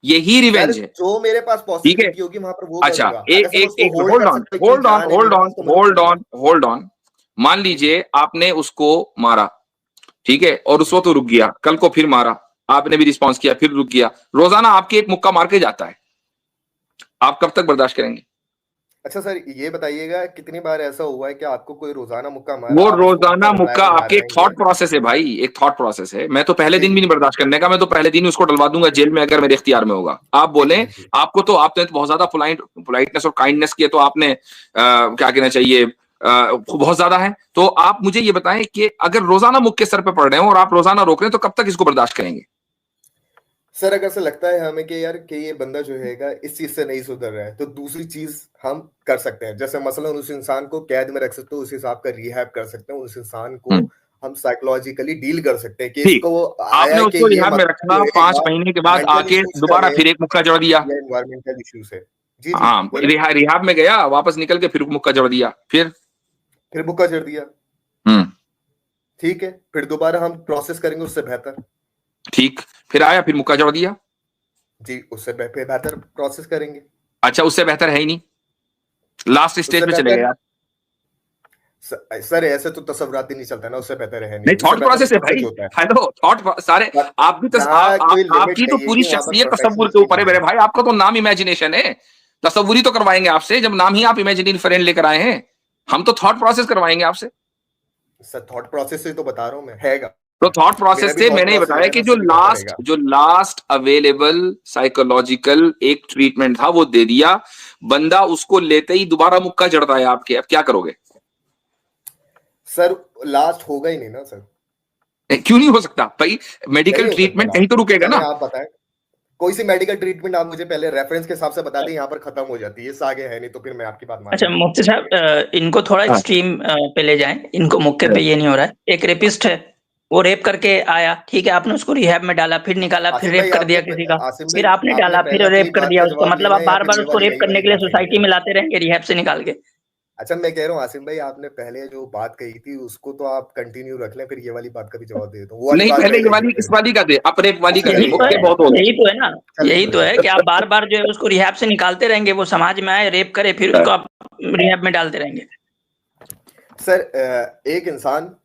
यही रिवेंज है जो मेरे पास पॉसिबिलिटी होगी वहां पर वो अच्छा एक होल्ड ऑन, मान लीजिए आपने उसको मारा, ठीक है, और उस वक्त तो रुक गया, कल को फिर मारा, आपने भी रिस्पॉन्स किया, फिर रुक गया, रोजाना आपके एक मुक्का मार के जाता है, आप कब तक बर्दाश्त करेंगे? अच्छा सर ये बताइएगा कितनी बार ऐसा हुआ है कि आपको कोई रोजाना मुक्का मारा? वो रोजाना मुक्का आपके एक थॉट प्रोसेस है भाई, एक थॉट प्रोसेस है। मैं तो पहले दिन भी नहीं बर्दाश्त करने का, मैं तो पहले दिन उसको डलवा दूंगा जेल में अगर मेरे इख्तियार में होगा। आप बोले आपको तो आपने तो बहुत ज्यादा पोलाइटनेस और काइंडनेस किया, तो आपने क्या कहना चाहिए बहुत ज्यादा है। तो आप मुझे ये बताएं कि अगर रोजाना मुक्के सर पे पड़ रहे हो और आप रोजाना रोक रहे हैं तो कब तक इसको बर्दाश्त करेंगे? सर अगर से लगता है हमें कि यार कि ये बंदा जो है इस चीज से नहीं सुधर रहा है तो दूसरी चीज हम कर सकते हैं, जैसे मसलन उस इंसान को कैद में रख सकते हो, उस हिसाब का रिहैब कर सकते हैं, उस इंसान को हम साइकोलॉजिकली डील कर सकते हैं कि इसको आपने उसको रिहैब में रखना, 5 महीने के बाद आके दोबारा फिर एक मुक्का जड़ दिया, एनवायरमेंटल इश्यूज है जी, हाँ रिहैब में गया, वापस निकल के फिर मुक्का जड़ दिया, फिर मुक्का जड़ दिया, ठीक है, फिर दोबारा हम प्रोसेस करेंगे उससे बेहतर, ठीक, फिर आया फिर मुक्का जड़ दिया जी, उससे बेहतर प्रोसेस करेंगे। अच्छा उससे बेहतर है ही नहीं, लास्ट स्टेज पे चले गए यार। सर ऐसे तो तसव्वुरात ही नहीं चलता ना, उससे बेहतर है नहीं, थॉट प्रोसेस है भाई, हेलो थॉट सारे आप भी आपकी तो पूरी शख्सियत तसव्वुर के ऊपर है मेरे भाई, आपका तो नाम इमेजिनेशन है, तसव्वुरी तो करवाएंगे आपसे जब नाम ही आप इमेजिनरी फ्रेंड लेकर आए हैं, हम तो थॉट प्रोसेस करवाएंगे आपसे। सर थॉट प्रोसेस से तो बता रहा हूं मैं, हैगा तो थॉट प्रोसेस से मैंने ये बताया कि जो लास्ट अवेलेबल साइकोलॉजिकल एक ट्रीटमेंट था वो दे दिया, बंदा उसको लेते ही दोबारा मुक्का जड़ता है आपके, अब क्या करोगे? सर लास्ट होगा ही नहीं ना सर। क्यों नहीं हो सकता भाई? मेडिकल ट्रीटमेंट कहीं तो रुकेगा ना। आप बताएं कोई सी मेडिकल ट्रीटमेंट आप मुझे पहले रेफरेंस के हिसाब से बता दें, यहाँ पर खत्म हो जाती है, इससे आगे है नहीं तो फिर मैं आपकी बात मान। अच्छा मुफ्ती साहब इनको थोड़ा एक्सट्रीम पे ले जाएं, इनको मुक्के पे ये नहीं हो रहा है। एक रेपिस्ट है, वो रेप करके आया, ठीक है, आपने उसको रिहैब में डाला, फिर निकाला, फिर रेप कर दिया किसी का, फिर आपने डाला, फिर रेप कर दिया उसको, मतलब आप बार बार उसको रेप करने के लिए सोसाइटी में लाते रहेंगे रिहैब से निकाल के। अच्छा मैं कह रहा हूँ आसिम भाई, आपने पहले जो बात कही थी उसको तो आप कंटिन्यू रख लें, फिर ये वाली बात का भी जवाब दे दो। नहीं पहले ये वाली इस वाली का दे, अब रेप वाली का दे, यही तो है ना, यही तो है कि आप बार बार जो है उसको रिहैब से निकालते रहेंगे, वो समाज में आए, रेप करे, फिर उसको आप रिहैब में डालते रहेंगे। सर एक इंसान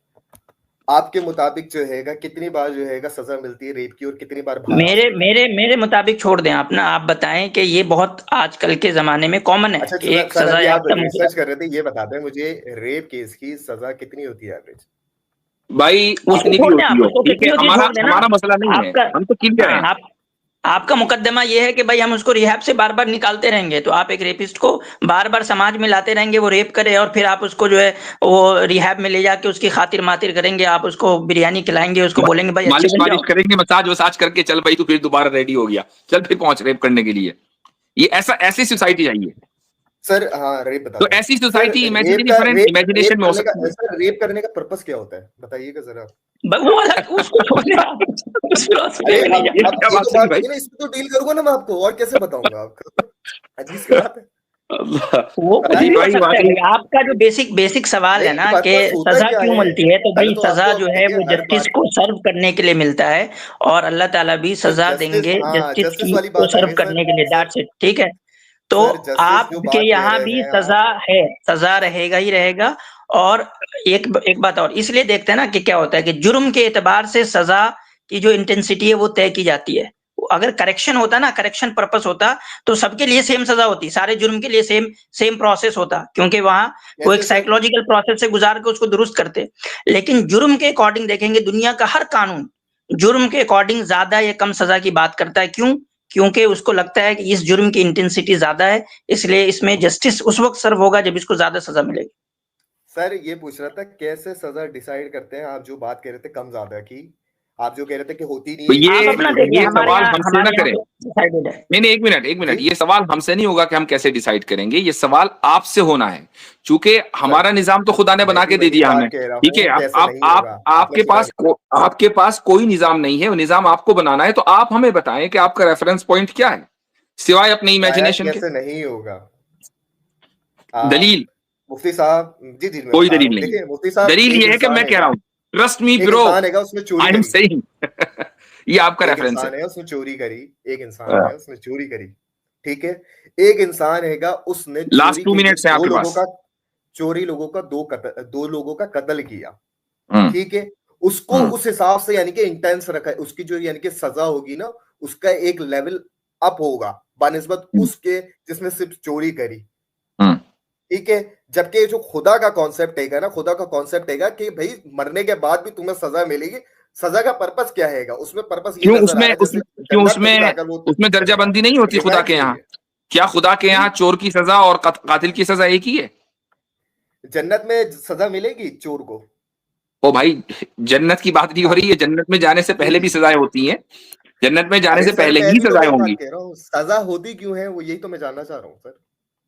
आपके मुताबिक जो है कितनी बार जो है सजा मिलती है रेप की और कितनी बार? मेरे मुताबिक छोड़ दें आप ना, आप बताएं कि ये बहुत आजकल के जमाने में कॉमन है। अच्छा, एक सजा आप रिसर्च कर रहे थे, ये बता दें मुझे रेप केस की सजा कितनी होती है एवरेज? भाई उसकी हमारा मसला नहीं है, हम तो क्लियर हैं। आपका मुकदमा ये है कि भाई हम उसको रिहैब से बार बार निकालते रहेंगे, तो आप एक रेपिस्ट को बार बार समाज में लाते रहेंगे, वो रेप करे, और फिर आप उसको जो है वो रिहैब में ले जाके उसकी खातिर मातिर करेंगे, आप उसको बिरयानी खिलाएंगे, उसको बोलेंगे भाई मालिश करेंगे, मसाज करके चल भाई तू फिर दोबारा रेडी हो गया, चल फिर पहुंच रेप करने के लिए। ये ऐसी सोसाइटी चाहिए सर। हाँ रेप बता तो ऐसी सोसाइटी इमेजिनेशन में हो सकती है। सर रेप करने का पर्पस क्या होता है बताइएगा जरा। वो उसको छोड़ने इसको तो डील करूंगा ना मैं आपको, और कैसे बताऊंगा आपको? अजीब सी बात है। वो आपका जो बेसिक सवाल है ना कि सजा क्यों मिलती है, तो भाई सजा जो है वो जस्टिस को सर्व करने के लिए मिलता है, और अल्लाह ताला भी सजा देंगे जस्टिस को सर्व करने के लिए, दैट्स इट, ठीक है। तो आपके यहाँ भी सजा है, सजा रहेगा ही रहेगा। और एक बात और, इसलिए देखते हैं ना कि क्या होता है कि जुर्म के एतबार से सजा की जो इंटेंसिटी है वो तय की जाती है। अगर करेक्शन होता ना, करेक्शन पर्पस होता, तो सबके लिए सेम सजा होती, सारे जुर्म के लिए सेम प्रोसेस होता, क्योंकि वहां वो एक साइकोलॉजिकल प्रोसेस से गुजार के उसको दुरुस्त करते। लेकिन जुर्म के अकॉर्डिंग देखेंगे, दुनिया का हर कानून जुर्म के अकॉर्डिंग ज्यादा या कम सजा की बात करता है। क्यों? क्योंकि उसको लगता है कि इस जुर्म की इंटेंसिटी ज्यादा है, इसलिए इसमें जस्टिस उस वक्त सर्व होगा जब इसको ज्यादा सजा मिलेगी। सर ये पूछ रहा था कैसे सजा डिसाइड करते हैं, आप जो बात कह रहे थे कम ज्यादा की, आप जो कह रहे थे कि होती नहीं तो है, आप अपना देखिए, ये हमारे सवाल यहाँ हमसे ना करें। डिसाइडेड है। नहीं, एक मिनट, ये सवाल हमसे नहीं होगा कि हम कैसे डिसाइड करेंगे, ये सवाल आपसे होना है, चूंकि हमारा निजाम तो खुदा ने बना के दे दिया हमें, ठीक है। आपके पास कोई निजाम नहीं है, वो निजाम आपको बनाना है, तो आप हमें बताएं कि आपका रेफरेंस पॉइंट क्या है, सिवाय अपने इमेजिनेशन के। कैसे नहीं होगा दलील मुफ्ती साहब, जी जी कोई दलील नहीं। देखिए मुफ्ती साहब, दलील ये है कि मैं कह रहा हूं, ट्रस्ट मी ब्रो, उसने चोरी आई एम सेइंग ये आपका रेफरेंस है। उसने चोरी करी, एक इंसान है उसने चोरी करी, ठीक है। एक इंसान हैगा उसने लास्ट 2 मिनट्स है आपके पास, दो लोगों का कत्ल किया, ठीक है। उसको उस हिसाब से यानी कि इंटेंस रखा है, उसकी जो यानी कि सजा होगी ना, उसका एक लेवल अप होगा बानिस्बत उसके जिसने सिर्फ चोरी करी, ठीक है। जबकि जो खुदा का कॉन्सेप्ट हैगा कि भाई मरने के बाद भी तुम्हें सजा मिलेगी। सजा का पर्पस क्या हैगा, उसमें पर्पस ये उसमें दर्जाबंदी नहीं होती खुदा के यहाँ? क्या खुदा के यहाँ चोर की सजा और कातिल की सजा एक ही है? जन्नत में सजा मिलेगी चोर को? ओ भाई, जन्नत की बात नहीं हो रही है, जन्नत में जाने से पहले भी सजाएं होती हैं, जन्नत में जाने से पहले ही सजाएं होंगी। सजा होती क्यों है, वो यही तो मैं जानना चाह रहा हूँ सर।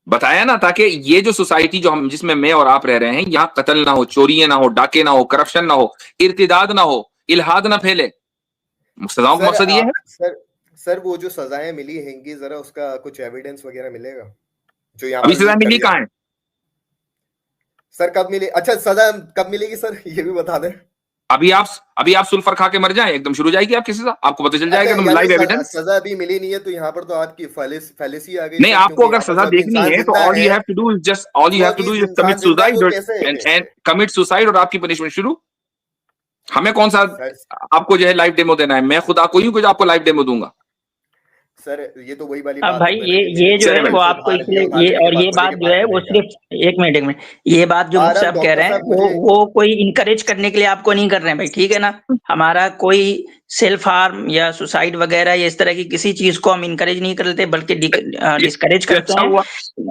बताया ना, ताकि ये जो सोसाइटी जो हम जिसमें मैं और आप रह रहे हैं, यहाँ कत्ल ना हो, चोरियां ना हो, डाके ना हो, करप्शन ना हो, इर्तिदाद ना हो, इल्हाद ना फैले। सजाओं का मकसद ये है। सर वो जो सजाएं मिली हैंगी, जरा उसका कुछ एविडेंस वगैरह मिलेगा जो यहाँ अभी सजा मिली कहाँ है सर? कब मिली? अच्छा, सजा कब मिलेगी सर, ये भी बता दें। अभी आप सुल्फर खा के मर जाएं, एकदम शुरू हो जाएगी आपकी सजा, आपको पता चल जाएगा एकदम लाइव एविडेंस। सजा अभी मिली नहीं है तो यहाँ पर तो आपकी फैलेसी आ गई। नहीं, आपको अगर सजा देखनी है तो all you have to do is commit suicide और आपकी पनिशमेंट शुरू। हमें कौन सा आपको जो है लाइव डेमो देना है? मैं खुदा को ही कुछ आपको लाइव डेमो दूंगा सर? ये तो वही वाली बात भाई, ये जो है वो आपको इसलिए ये बात जो है वो सिर्फ एक मिनट ये बात जो मुझसे आप कह रहे हैं वो कोई इनकरेज करने के लिए आपको नहीं कर रहे हैं भाई, ठीक है ना। हमारा कोई सेल्फ हार्म या सुसाइड वगैरह या इस तरह की किसी चीज को हम इनकरेज नहीं करते, बल्कि डिस्करेज करते हैं।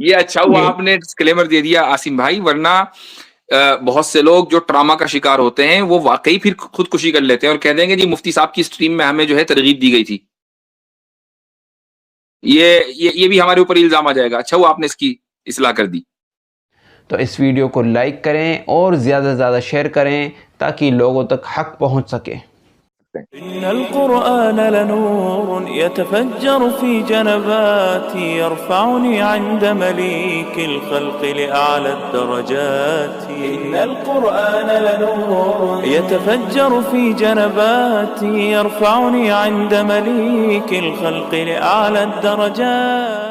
ये अच्छा हुआ आपने डिस्क्लेमर दे दिया आसिम भाई, वरना बहुत से लोग जो ट्रॉमा का शिकार होते हैं वो वाकई फिर खुदकुशी कर लेते हैं और कह देंगे जी मुफ्ती साहब की स्ट्रीम में हमें जो है तरगीब दी गई थी। ये भी हमारे ऊपर इल्जाम आ जाएगा। अच्छा हुआ आपने इसकी इस्लाह कर दी। तो इस वीडियो को लाइक करें और ज़्यादा से ज़्यादा शेयर करें ताकि लोगों तक हक पहुंच सके। इन्नल कुरआन लनूर यतफज्जर फी जनबाती यरफउनी इंद मलीकिल खल्क़ लिअअला दरजाती। इन्नल कुरआन लनूर यतफज्जर फी जनबाती यरफउनी इंद मलीकिल खल्क़ लिअअला दरजाती।